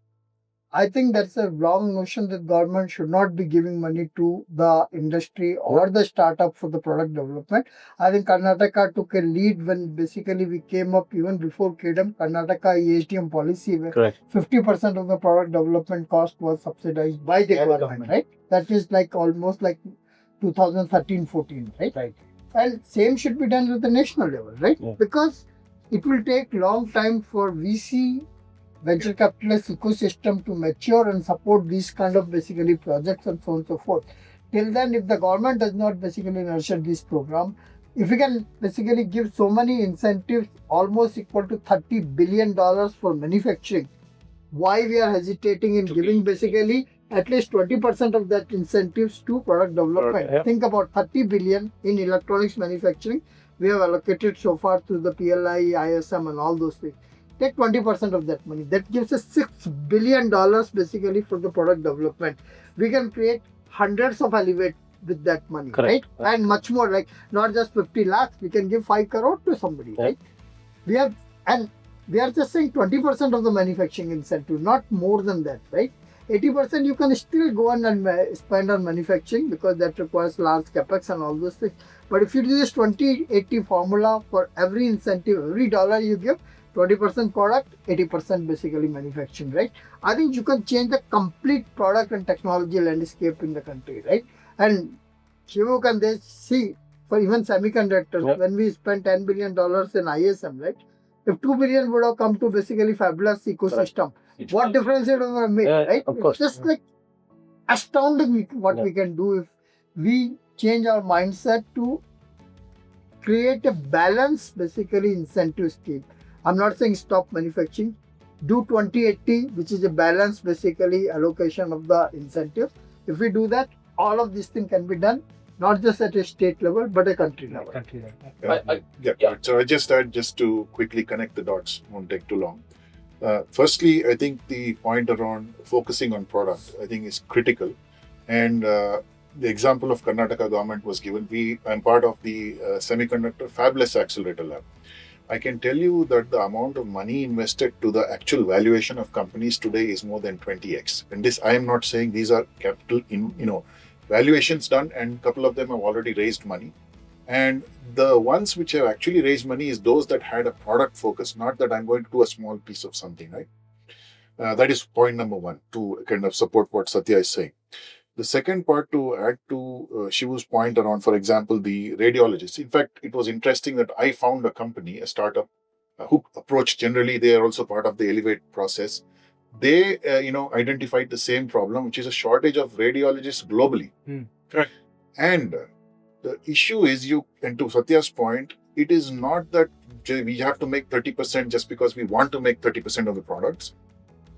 I think that's a wrong notion that government should not be giving money to the industry or the startup for the product development. I think Karnataka took a lead when basically we came up even before KDM, Karnataka EHDM policy, where 50% of the product development cost was subsidized by the government, right? That is like almost like 2013-14, right? Right. And same should be done at the national level, right? Yeah. Because it will take long time for VC venture capitalist ecosystem to mature and support these kind of basically projects and so on and so forth. Till then, if the government does not basically nurture this program, if we can basically give so many incentives almost equal to $30 billion for manufacturing, why we are hesitating in giving basically at least 20% of that incentives to product development? Yeah. Think about 30 billion in electronics manufacturing. We have allocated so far to the PLI, ISM and all those things. Take 20% of that money. That gives us $6 billion basically for the product development. We can create hundreds of Elevate with that money, Correct. right? And much more, like not just 50 lakhs, we can give 5 crore to somebody, Yeah. right? We have, and we are just saying 20% of the manufacturing incentive, not more than that, right? 80% you can still go on and spend on manufacturing because that requires large capex and all those things. But if you do this 20-80 formula for every incentive, every dollar you give, 20% product, 80% basically manufacturing, right? I think you can change the complete product and technology landscape in the country, right? And Shivu can they see for even semiconductors, Yep. when we spent $10 billion in ISM, right? If 2 billion would have come to basically fabulous ecosystem, what difference it would have made, Yeah, right? of course. It's just like astounding what Yeah. we can do if we change our mindset to create a balanced basically incentive scheme. I'm not saying stop manufacturing, do 20-80, which is a balanced basically allocation of the incentives. If we do that, all of these things can be done, not just at a state level, but a country level. Yeah. So I just add just to quickly connect the dots, won't take too long. Firstly, I think the point around focusing on product, I think is critical. And the example of Karnataka government was given. I'm part of the Semiconductor Fabless Accelerator Lab. I can tell you that the amount of money invested to the actual valuation of companies today is more than 20x. And this, I am not saying these are capital valuations done, and a couple of them have already raised money. And the ones which have actually raised money is those that had a product focus, not that I'm going to do a small piece of something, right? That is point number one, to kind of support what Satya is saying. The second part, to add to Shivu's point around, for example, the radiologists. In fact, it was interesting that I found a company, a startup, who approached, generally they are also part of the Elevate process. They, identified the same problem, which is a shortage of radiologists globally. Correct. And the issue is, and to Satya's point, it is not that we have to make 30% just because we want to make 30% of the products.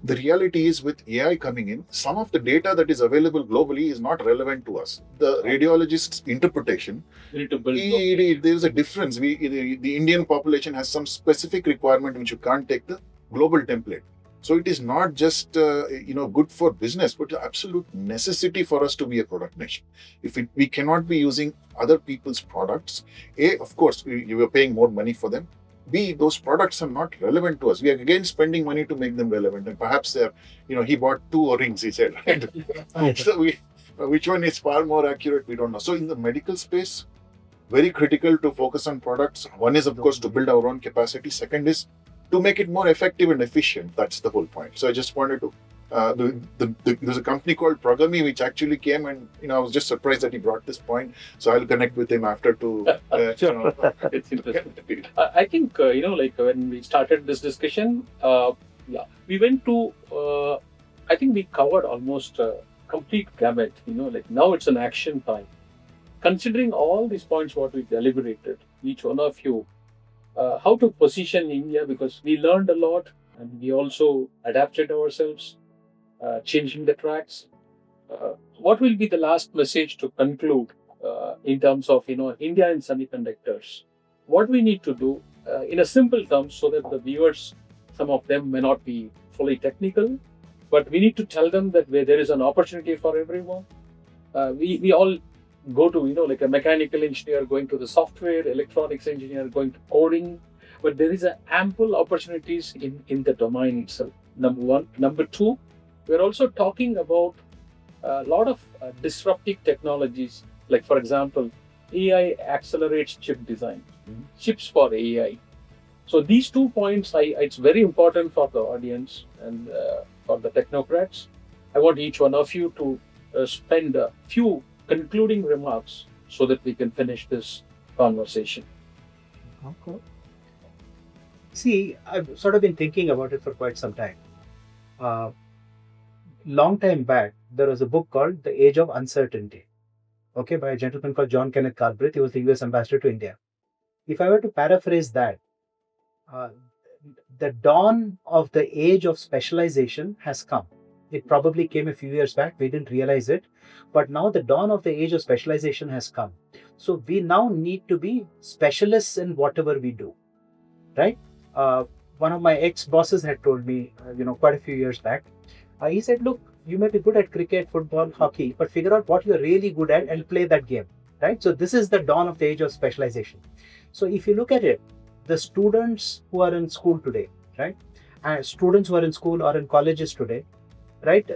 The reality is, with AI coming in, some of the data that is available globally is not relevant to us. The radiologist's interpretation, there's a difference. The Indian population has some specific requirement which you can't take the global template. So it is not just good for business, but an absolute necessity for us to be a product nation. If we cannot be using other people's products, A, of course, you are paying more money for them. B, those products are not relevant to us. We are again spending money to make them relevant. And perhaps they're, he bought 2 rings, he said, right? So which one is far more accurate, we don't know. So in the medical space, very critical to focus on products. One is, of course, to build our own capacity. Second is to make it more effective and efficient. That's the whole point. So I just wanted to, there's a company called Pragami which actually came, and I was just surprised that he brought this point. So I'll connect with him after to. It's interesting. I think when we started this discussion, we went to. I think we covered almost a complete gamut. Now it's an action time. Considering all these points, what we deliberated, each one of you, how to position India, because we learned a lot and we also adapted ourselves, changing the tracks. What will be the last message to conclude in terms of India and semiconductors? What we need to do in a simple terms, so that the viewers, some of them may not be fully technical, but we need to tell them that where there is an opportunity for everyone. We all go to like a mechanical engineer going to the software, electronics engineer going to coding, but there is ample opportunities in the domain itself. Number one. Number two, we're also talking about a lot of disruptive technologies, like for example, AI accelerates chip design, chips for AI. So these 2 points, it's very important for the audience and for the technocrats. I want each one of you to spend a few concluding remarks so that we can finish this conversation. Okay. See, I've sort of been thinking about it for quite some time. Long time back, there was a book called The Age of Uncertainty, by a gentleman called John Kenneth Galbraith. He was the US ambassador to India. If I were to paraphrase that, the dawn of the age of specialization has come. It probably came a few years back. We didn't realize it. But now the dawn of the age of specialization has come. So we now need to be specialists in whatever we do, right? One of my ex-bosses had told me, quite a few years back, he said, look, you may be good at cricket, football, hockey, but figure out what you're really good at and play that game, right? So this is the dawn of the age of specialization. So if you look at it, the students who are in school today, right, and students who are in school or in colleges today, right,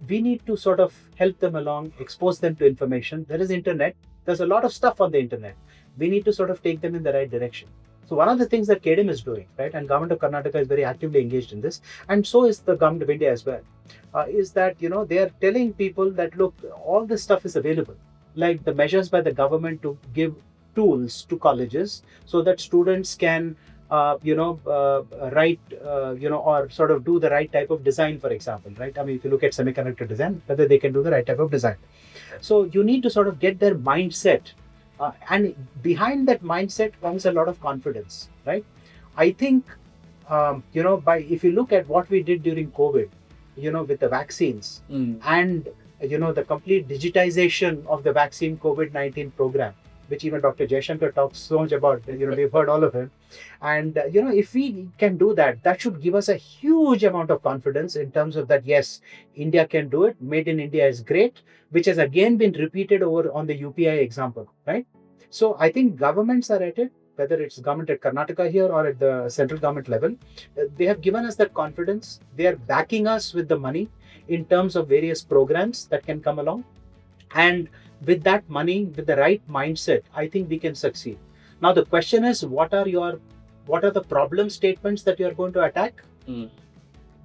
we need to sort of help them along, expose them to information. There is internet. There's a lot of stuff on the internet. We need to sort of take them in the right direction. So one of the things that KDM is doing, right, and government of Karnataka is very actively engaged in this, and so is the government of India as well, is that, you know, they are telling people that, look, all this stuff is available, like the measures by the government to give tools to colleges so that students can write, or sort of do the right type of design, for example, right? I mean, if you look at semiconductor design, whether they can do the right type of design. So you need to sort of get their mindset, and behind that mindset comes a lot of confidence, right? I think, if you look at what we did during COVID, with the vaccines and, the complete digitization of the vaccine COVID-19 program, which even Dr. Jaishankar talks so much about, we've heard all of him. And, if we can do that, that should give us a huge amount of confidence in terms of that, yes, India can do it. Made in India is great, which has again been repeated over on the UPI example, right? So I think governments are at it, whether it's government at Karnataka here or at the central government level. They have given us that confidence. They are backing us with the money in terms of various programs that can come along. And with that money, with the right mindset, I think we can succeed. Now the question is, what are the problem statements that you are going to attack?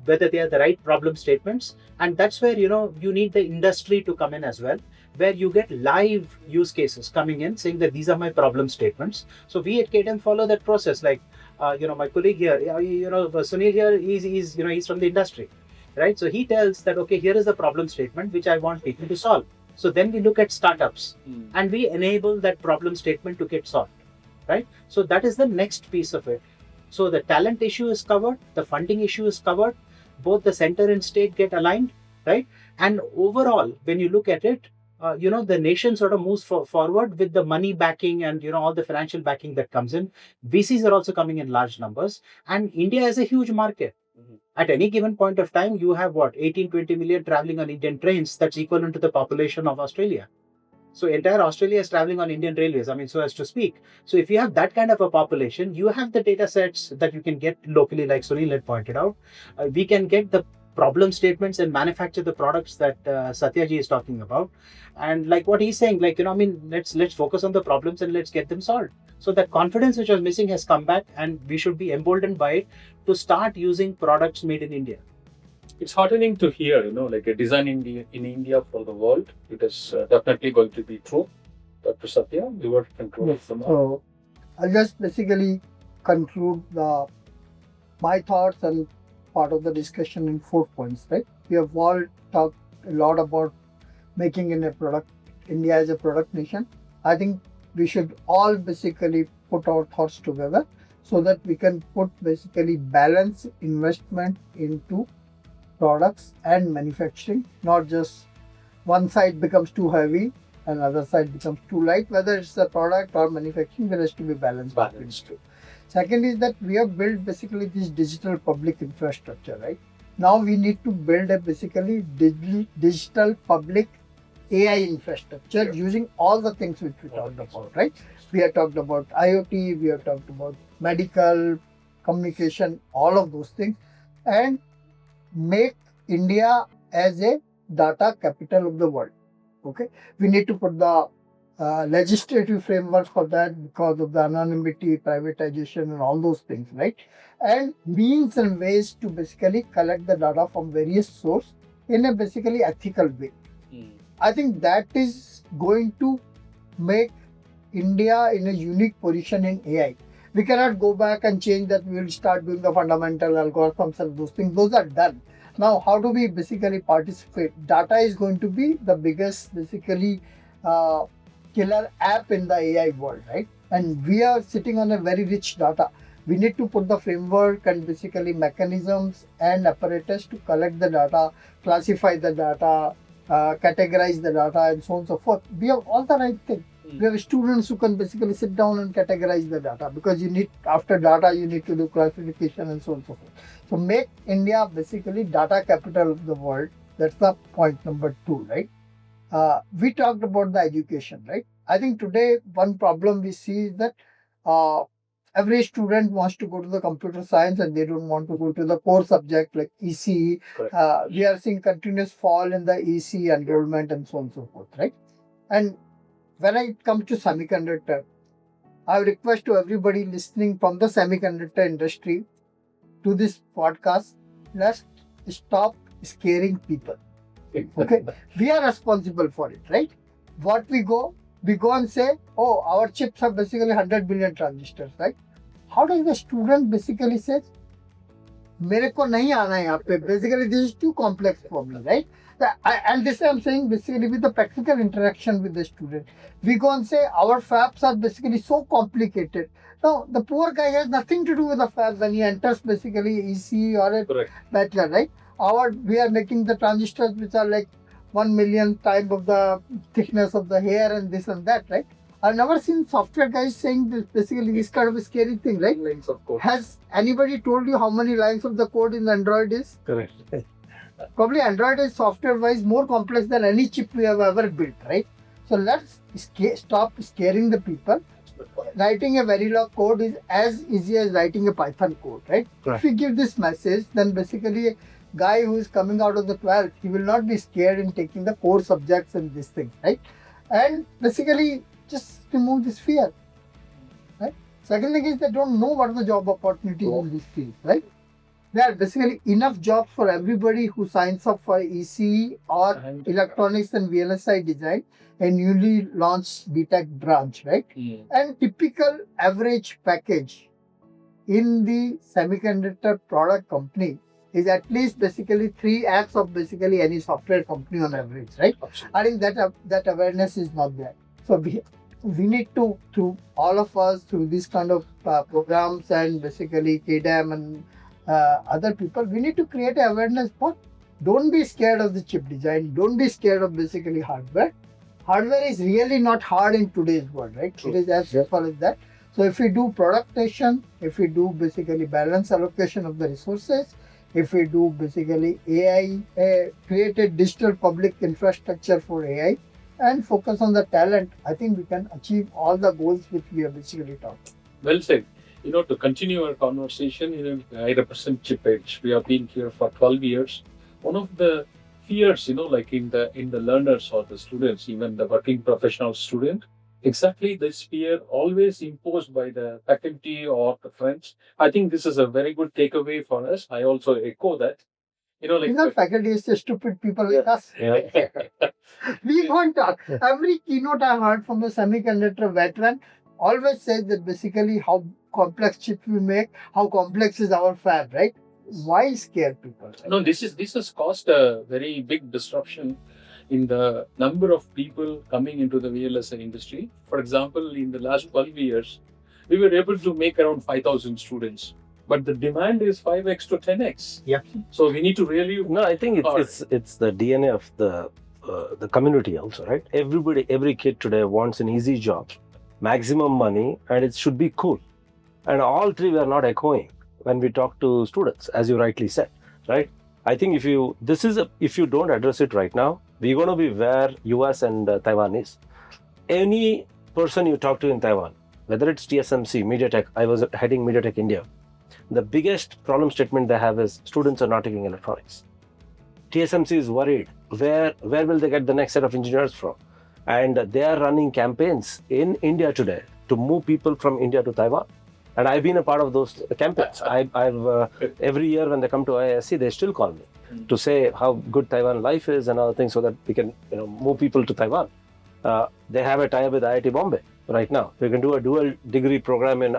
Whether they are the right problem statements. And that's where, you need the industry to come in as well, where you get live use cases coming in saying that these are my problem statements. So we at KTM follow that process. Like, my colleague here, Sunil here, he's from the industry, right? So he tells that, okay, here is the problem statement which I want people to solve. So then we look at startups and we enable that problem statement to get solved, right? So that is the next piece of it. So the talent issue is covered, the funding issue is covered, both the center and state get aligned, right? And overall, when you look at it, the nation sort of moves forward with the money backing and, all the financial backing that comes in. VCs are also coming in large numbers, and India is a huge market. At any given point of time, you have 18-20 million traveling on Indian trains. That's equivalent to the population of Australia. So entire Australia is traveling on Indian railways, I mean, so as to speak. So if you have that kind of a population, you have the data sets that you can get locally, like Sunil had pointed out. We can get the problem statements and manufacture the products that Satyaji is talking about. And like what he's saying, let's focus on the problems and let's get them solved. So that confidence which was missing has come back, and we should be emboldened by it to start using products made in India. It's heartening to hear, like a design in India for the world. It is definitely going to be true. Dr. Satya, you were concluding. So I'll just basically conclude my thoughts and part of the discussion in 4 points, right? We have all talked a lot about making India as a product nation. I think we should all basically put our thoughts together so that we can put basically balance investment into products and manufacturing, not just one side becomes too heavy and other side becomes too light. Whether it's the product or manufacturing, there has to be balance. Second is that we have built basically this digital public infrastructure, right? Now we need to build a basically digital public AI infrastructure using all the things which we talked about, right? We have talked about IoT, we have talked about medical, communication, all of those things, and make India as a data capital of the world. Okay, we need to put the legislative framework for that because of the anonymity, privatization, and all those things, right? And means and ways to basically collect the data from various sources in a basically ethical way. I think that is going to make India in a unique position in AI. We cannot go back and change that. We will start doing the fundamental algorithms and those things. Those are done. Now, how do we basically participate? Data is going to be the biggest basically killer app in the AI world, right? And we are sitting on a very rich data. We need to put the framework and basically mechanisms and apparatus to collect the data, classify the data, categorize the data, and so on and so forth. We have all the right thing. We have students who can basically sit down and categorize the data, because you need, after data, you need to do classification and so on and so forth. So make India basically data capital of the world That's the point number 2, right? We talked about the education, right? I think today one problem we see is that uh, every student wants to go to the computer science and they don't want to go to the core subject like ECE. Correct. We are seeing continuous fall in the ECE enrollment and so on and so forth, right? And when I come to semiconductor, I request to everybody listening from the semiconductor industry to this podcast, let's stop scaring people. Okay, we are responsible for it, right? What we go and say, oh, our chips are basically 100 billion transistors, right? How does the student basically say, मेरे को नहीं आना है यहाँ पे, basically this is too complex for me, right? And this I'm saying basically with the practical interaction with the student. We go and say our fabs are basically so complicated. Now, the poor guy has nothing to do with the fab when he enters basically EC or a Correct. bachelor, right? We are making the transistors which are like 1 million time of the thickness of the hair and this and that, right? I've never seen software guys saying this, basically this kind of a scary thing, right? Lines of code. Has anybody told you how many lines of the code in Android is? Correct. Probably Android is software-wise more complex than any chip we have ever built, right? So let's stop scaring the people. Writing a Verilog code is as easy as writing a Python code, right? Right. If we give this message, then basically a guy who is coming out of the 12th, he will not be scared in taking the core subjects and these things, right? And basically just remove this fear, right? Second thing is they don't know what are the job opportunities in this field, right? There are basically enough jobs for everybody who signs up for ECE or And- electronics and VLSI design, a newly launched BTech branch, right? And typical average package in the semiconductor product company is at least basically 3x of basically any software company on average, right? Absolutely. I think that awareness is not there. So we need to, through all of us, through these kind of programs and basically KDAM and other people, we need to create an awareness for don't be scared of the chip design, don't be scared of basically hardware. Hardware is really not hard in today's world, right? True. It is as simple as that. So if we do productation, if we do basically balance allocation of the resources, if we do basically AI, create a digital public infrastructure for AI and focus on the talent, I think we can achieve all the goals which we have basically talked. Well said. To continue our conversation, I represent Chip Edge. We have been here for 12 years. One of the fears, like in the learners or the students, even the working professional student, exactly this fear always imposed by the faculty or the friends. I think this is a very good takeaway for us. I also echo that. These are faculty, it's the stupid people like us. We won't talk. Every keynote I've heard from a semiconductor veteran always says that basically how complex chips we make, how complex is our fab, right? Why scare people? Right? No, this has caused a very big disruption in the number of people coming into the VLSI industry. For example, in the last 12 years, we were able to make around 5,000 students, but the demand is 5x to 10x. Yeah. So we need to really. No, I think it's the DNA of the community also, right? Every kid today wants an easy job, maximum money, and it should be cool. And all three we are not echoing when we talk to students, as you rightly said, right? I think if you don't address it right now, we're going to be where US and Taiwan is. Any person you talk to in Taiwan, whether it's TSMC, MediaTek, I was heading MediaTek India, the biggest problem statement they have is students are not taking electronics. TSMC is worried, where will they get the next set of engineers from? And they are running campaigns in India today to move people from India to Taiwan. And I've been a part of those campaigns. I've every year when they come to IISc, they still call me to say how good Taiwan life is and other things, so that we can move people to Taiwan. They have a tie-up with IIT Bombay right now. We can do a dual degree program in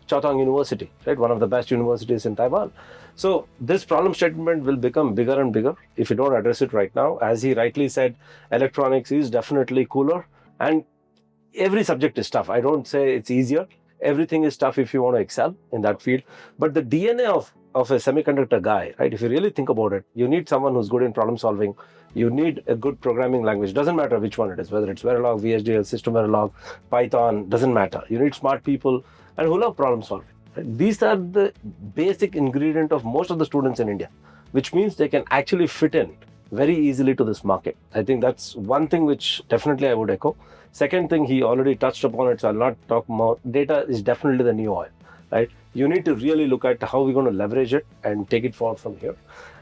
Chaotong University, right? One of the best universities in Taiwan. So this problem statement will become bigger and bigger if you don't address it right now. As he rightly said, electronics is definitely cooler, and every subject is tough. I don't say it's easier. Everything is tough if you want to excel in that field. But the DNA of a semiconductor guy, right? If you really think about it, you need someone who's good in problem solving. You need a good programming language. Doesn't matter which one it is, whether it's Verilog, VHDL, System Verilog, Python, doesn't matter. You need smart people and who love problem solving. Right? These are the basic ingredient of most of the students in India. which means they can actually fit in very easily to this market. I think that's one thing which definitely I would echo. Second thing, he already touched upon it, so I'll not talk more. Data is definitely the new oil, right? You need to really look at how we're going to leverage it and take it forward from here.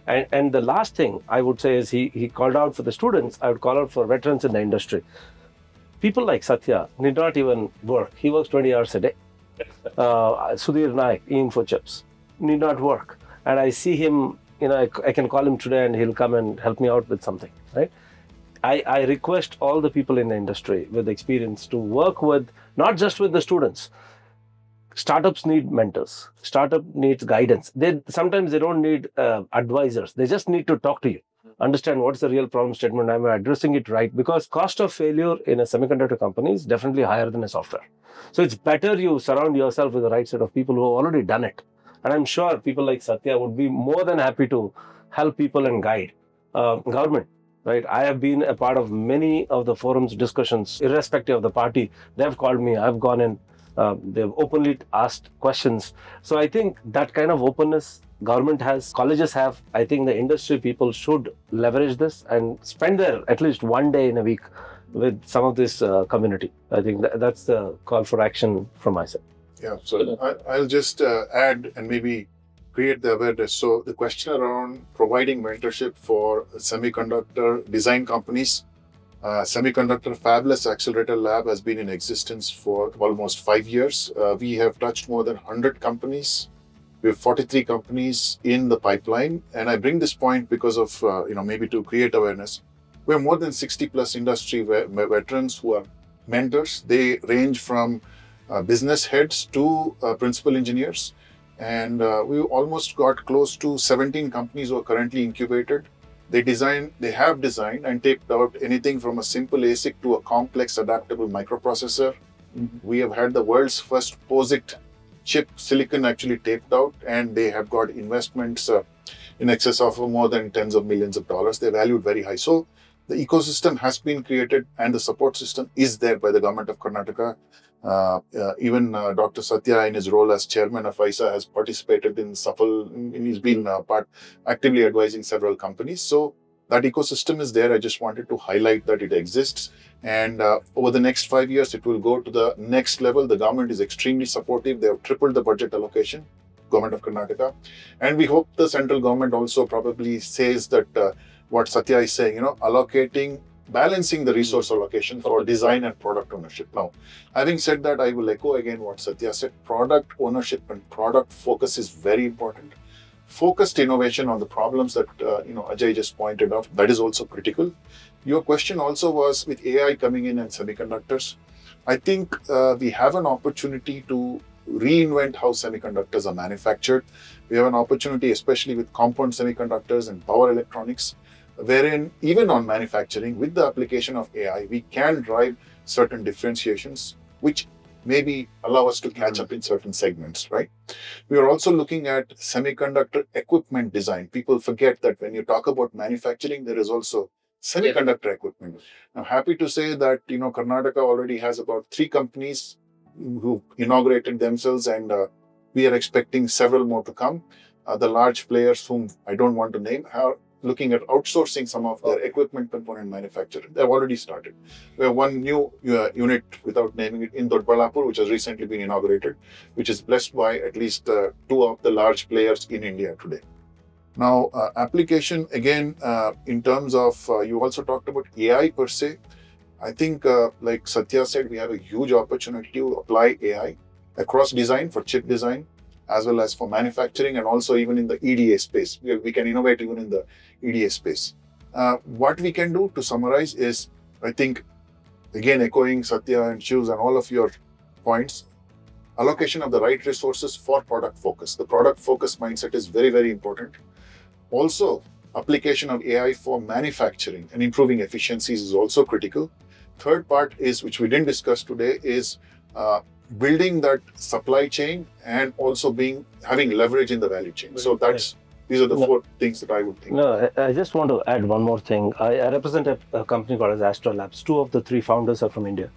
And the last thing I would say is he called out for the students. I would call out for veterans in the industry. People like Satya need not even work. He works 20 hours a day. Sudhir Naik, Infochips, need not work. And I see him, I can call him today and he'll come and help me out with something, right? I request all the people in the industry with experience to work with, not just with the students. Startups need mentors. Startup needs guidance. Sometimes they don't need advisors. They just need to talk to you, understand what's the real problem statement. I'm addressing it right, because cost of failure in a semiconductor company is definitely higher than a software. So it's better you surround yourself with the right set of people who have already done it. And I'm sure people like Satya would be more than happy to help people and guide government. Right, I have been a part of many of the forums discussions, irrespective of the party. They've called me. I've gone in. They've openly asked questions. So I think that kind of openness government has, colleges have. I think the industry people should leverage this and spend there at least one day in a week with some of this community. I think that's the call for action from my side. Yeah, so I'll just add and maybe create the awareness. So the question around providing mentorship for semiconductor design companies, Semiconductor Fabless Accelerator Lab has been in existence for almost 5 years. We have touched more than 100 companies. We have 43 companies in the pipeline. And I bring this point because of, maybe to create awareness. We have more than 60 plus industry veterans who are mentors. They range from business heads to principal engineers. And we almost got close to 17 companies who are currently incubated. They have designed and taped out anything from a simple ASIC to a complex adaptable microprocessor. Mm-hmm. We have had the world's first POSIT chip silicon actually taped out, and they have got investments in excess of more than tens of millions of dollars. They're valued very high. So the ecosystem has been created and the support system is there by the government of Karnataka. Even Dr. Satya, in his role as chairman of ISA, has participated in he's been actively advising several companies. So that ecosystem is there. I just wanted to highlight that it exists. And over the next 5 years, it will go to the next level. The government is extremely supportive. They have tripled the budget allocation, government of Karnataka. And we hope the central government also probably says that what Satya is saying, balancing the resource allocation for design and product ownership. Now, having said that, I will echo again what Satya said. Product ownership and product focus is very important. Focused innovation on the problems that Ajay just pointed out, that is also critical. Your question also was with AI coming in and semiconductors. I think we have an opportunity to reinvent how semiconductors are manufactured. We have an opportunity, especially with compound semiconductors and power electronics, wherein even on manufacturing, with the application of AI, we can drive certain differentiations, which maybe allow us to catch up in certain segments, right? We are also looking at semiconductor equipment design. People forget that when you talk about manufacturing, there is also semiconductor equipment. I'm happy to say that, Karnataka already has about 3 companies who inaugurated themselves, and we are expecting several more to come. The large players whom I don't want to name are looking at outsourcing some of their equipment component manufacturing. They've already started. We have one new unit, without naming it, in Doddaballapur, which has recently been inaugurated, which is blessed by at least 2 of the large players in India today. Now, application, again, in terms of, you also talked about AI per se. I think, like Satya said, we have a huge opportunity to apply AI across design, for chip design, as well as for manufacturing, and also even in the EDA space. We can innovate even in the EDA space. What we can do, to summarize, is, I think, again, echoing Satya and Shiv's and all of your points, allocation of the right resources for product focus. The product focus mindset is very, very important. Also, application of AI for manufacturing and improving efficiencies is also critical. Third part is, which we didn't discuss today, is building that supply chain and also having leverage in the value chain. So these are the 4 things that I would think. No, I just want to add one more thing. I represent a company called as Astra Labs. 2 of the 3 founders are from India.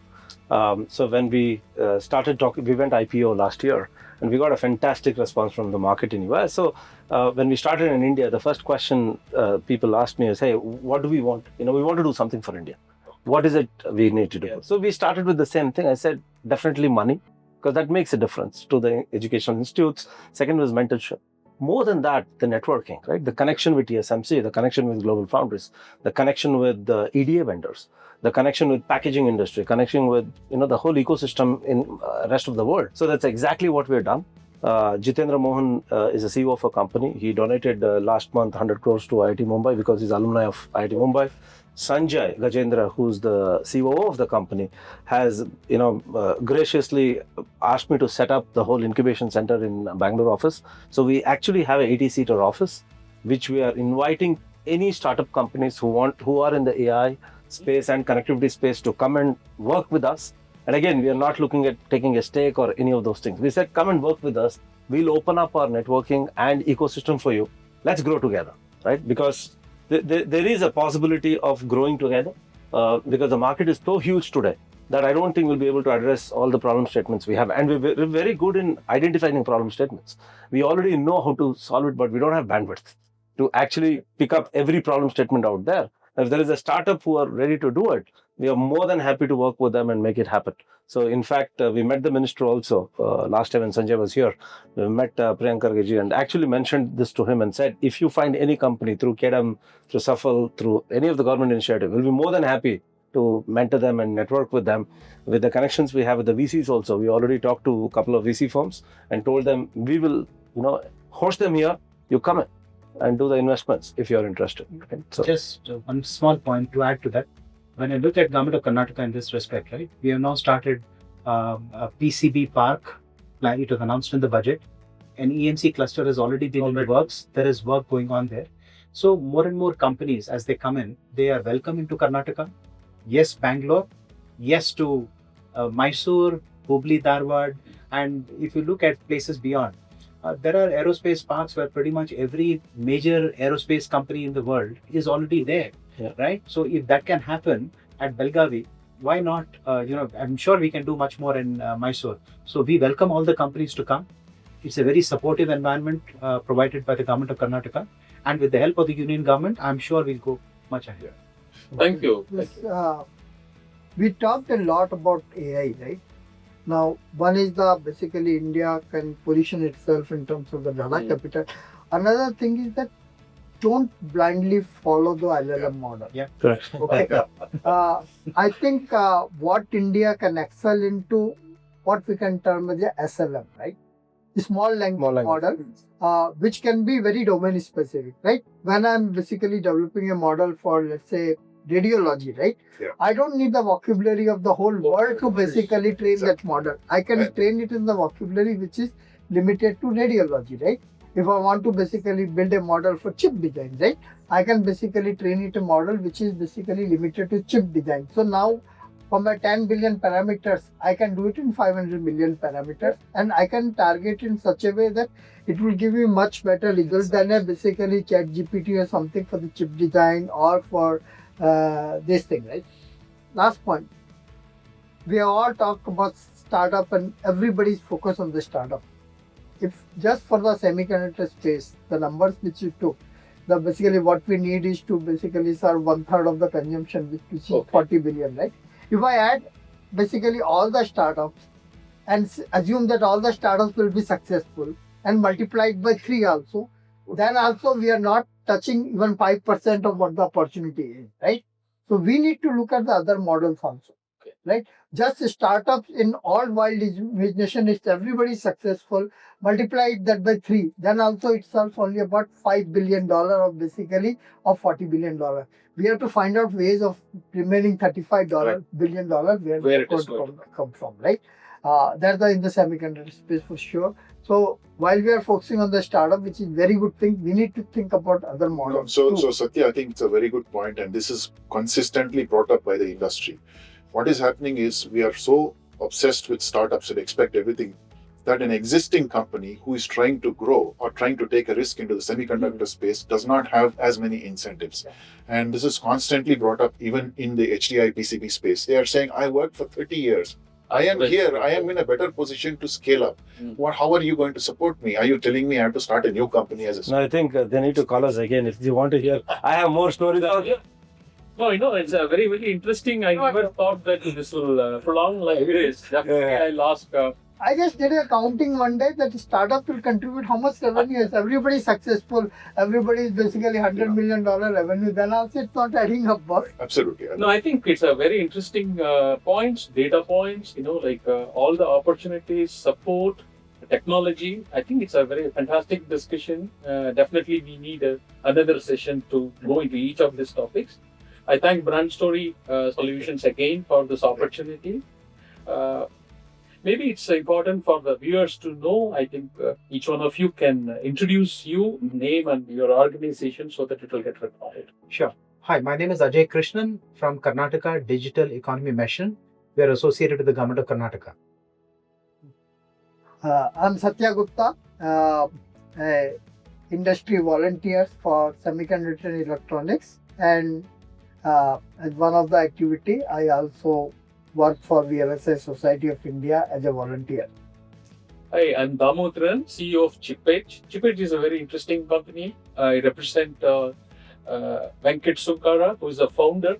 So when we started talking, we went IPO last year, and we got a fantastic response from the market in US. So when we started in India, the first question people asked me is, "Hey, what do we want? We want to do something for India. What is it we need to do?" Yes. So we started with the same thing. I said, definitely money, because that makes a difference to the educational institutes. Second was mentorship. More than that, the networking, right? The connection with TSMC, the connection with Global Foundries, the connection with the EDA vendors, the connection with packaging industry, connection with the whole ecosystem in rest of the world. So that's exactly what we've done. Jitendra Mohan is a CEO of a company. He donated last month 100 crores to IIT Mumbai because he's alumni of IIT Mumbai. Sanjay Gajendra, who's the COO of the company, has graciously asked me to set up the whole incubation center in Bangalore office. So we actually have an 80-seater office, which we are inviting any startup companies who are in the AI space and connectivity space to come and work with us. And again, we are not looking at taking a stake or any of those things. We said, come and work with us. We'll open up our networking and ecosystem for you. Let's grow together, right? Because there is a possibility of growing together because the market is so huge today that I don't think we'll be able to address all the problem statements we have. And we're very good in identifying problem statements. We already know how to solve it, but we don't have bandwidth to actually pick up every problem statement out there. If there is a startup who are ready to do it, we are more than happy to work with them and make it happen. So in fact, we met the minister also last time when Sanjay was here. We met Priyankar Gaji and actually mentioned this to him and said, if you find any company through KEDAM, through SAFAL, through any of the government initiative, we'll be more than happy to mentor them and network with them. With the connections we have with the VCs also, we already talked to a couple of VC firms and told them we will, host them here. You come in and do the investments if you're interested. Right? So Just one small point to add to that. When I look at government of Karnataka in this respect, right, we have now started a PCB park. It was announced in the budget. An EMC cluster has already been in the works. There is work going on there. So more and more companies, as they come in, they are welcome into Karnataka. Yes, Bangalore. Yes to Mysore, Hubli, Dharwad. And if you look at places beyond, there are aerospace parks where pretty much every major aerospace company in the world is already there, right? So if that can happen at Belgavi, why not? I'm sure we can do much more in Mysore. So we welcome all the companies to come. It's a very supportive environment provided by the government of Karnataka. And with the help of the union government, I'm sure we'll go much ahead. Thank you. Yes, we talked a lot about AI, right? Now, one is basically India can position itself in terms of the data capital. Another thing is that don't blindly follow the LLM model. Yeah, correct. Okay. I think what India can excel into, what we can term as a SLM, right? The small language model, which can be very domain specific, right? When I'm basically developing a model for, let's say, radiology, right? Yeah. I don't need the vocabulary of the whole world to basically train that model. I can train it in the vocabulary which is limited to radiology, right? If I want to basically build a model for chip design, right? I can basically train it a model which is basically limited to chip design. So now for my 10 billion parameters, I can do it in 500 million parameters, and I can target in such a way that it will give me much better results than a basically chat GPT or something for the chip design or for this thing, right? Last point. We have all talked about startup and everybody's focused on the startup. If just for the semiconductor space, the numbers which you took, basically what we need is to basically serve 1/3 of the consumption, which is 40 billion, right? If I add basically all the startups and assume that all the startups will be successful and multiplied by 3 also, then also we are not touching even 5% of what the opportunity is, right? So we need to look at the other models also, right? Just startups in all wild imagination, if everybody is successful, multiply that by 3, then also itself only about $5 billion of basically of $40 billion. We have to find out ways of remaining $35 billion where it could come from, right? That's in the semiconductor space for sure. So while we are focusing on the startup, which is very good thing, we need to think about other models. So Satya, I think it's a very good point, and this is consistently brought up by the industry. What is happening is we are so obsessed with startups and expect everything. that an existing company who is trying to grow or trying to take a risk into the semiconductor space does not have as many incentives. And this is constantly brought up even in the HDI PCB space. They are saying, I worked for 30 years. I am here. I am in a better position to scale up. How are you going to support me? Are you telling me I have to start a new company as a No, I think they need to call us again if you want to hear. I have more stories. No, it's a very, very interesting. I never thought that this will prolong like this. Definitely, I'll ask. I just did a counting one day that startup will contribute how much revenue is. Everybody is successful. Everybody is basically $100 million revenue. Then also it's not adding up, boss. Absolutely. No, I think it's a very interesting points, data points. All the opportunities, support, technology. I think it's a very fantastic discussion. Definitely, we need another session to go into each of these topics. I thank Brand Story Solutions again for this opportunity. Maybe it's important for the viewers to know. I think each one of you can introduce you, name and your organization so that it will get recorded. Sure. Hi, my name is Ajay Krishnan from Karnataka Digital Economy Mission. We are associated with the government of Karnataka. I'm Satya Gupta, industry volunteer for semiconductor and electronics, and as one of the activity, I also work for VLSI Society of India as a volunteer. Hi, I'm Damodaran, CEO of Chipage. Chipage is a very interesting company. I represent Venkat Sunkara, who is a founder.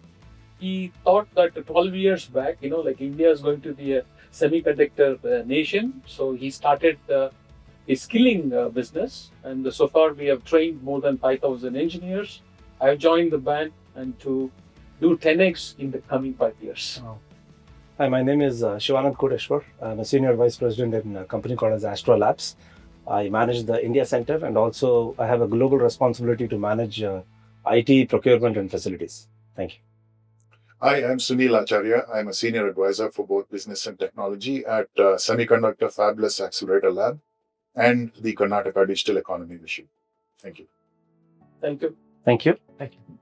He thought that 12 years back, India is going to be a semiconductor nation. So he started a skilling business. And so far we have trained more than 5,000 engineers. I've joined the band and to do 10x in the coming 5 years. Wow. Hi, my name is Shivanand Kodeshwar. I'm a senior vice president in a company called as Astro Labs. I manage the India Center and also I have a global responsibility to manage IT, procurement and facilities. Thank you. Hi, I'm Sunil Acharya. I'm a senior advisor for both business and technology at Semiconductor Fabless Accelerator Lab and the Karnataka Digital Economy Mission. Thank you. Thank you. Thank you. Thank you.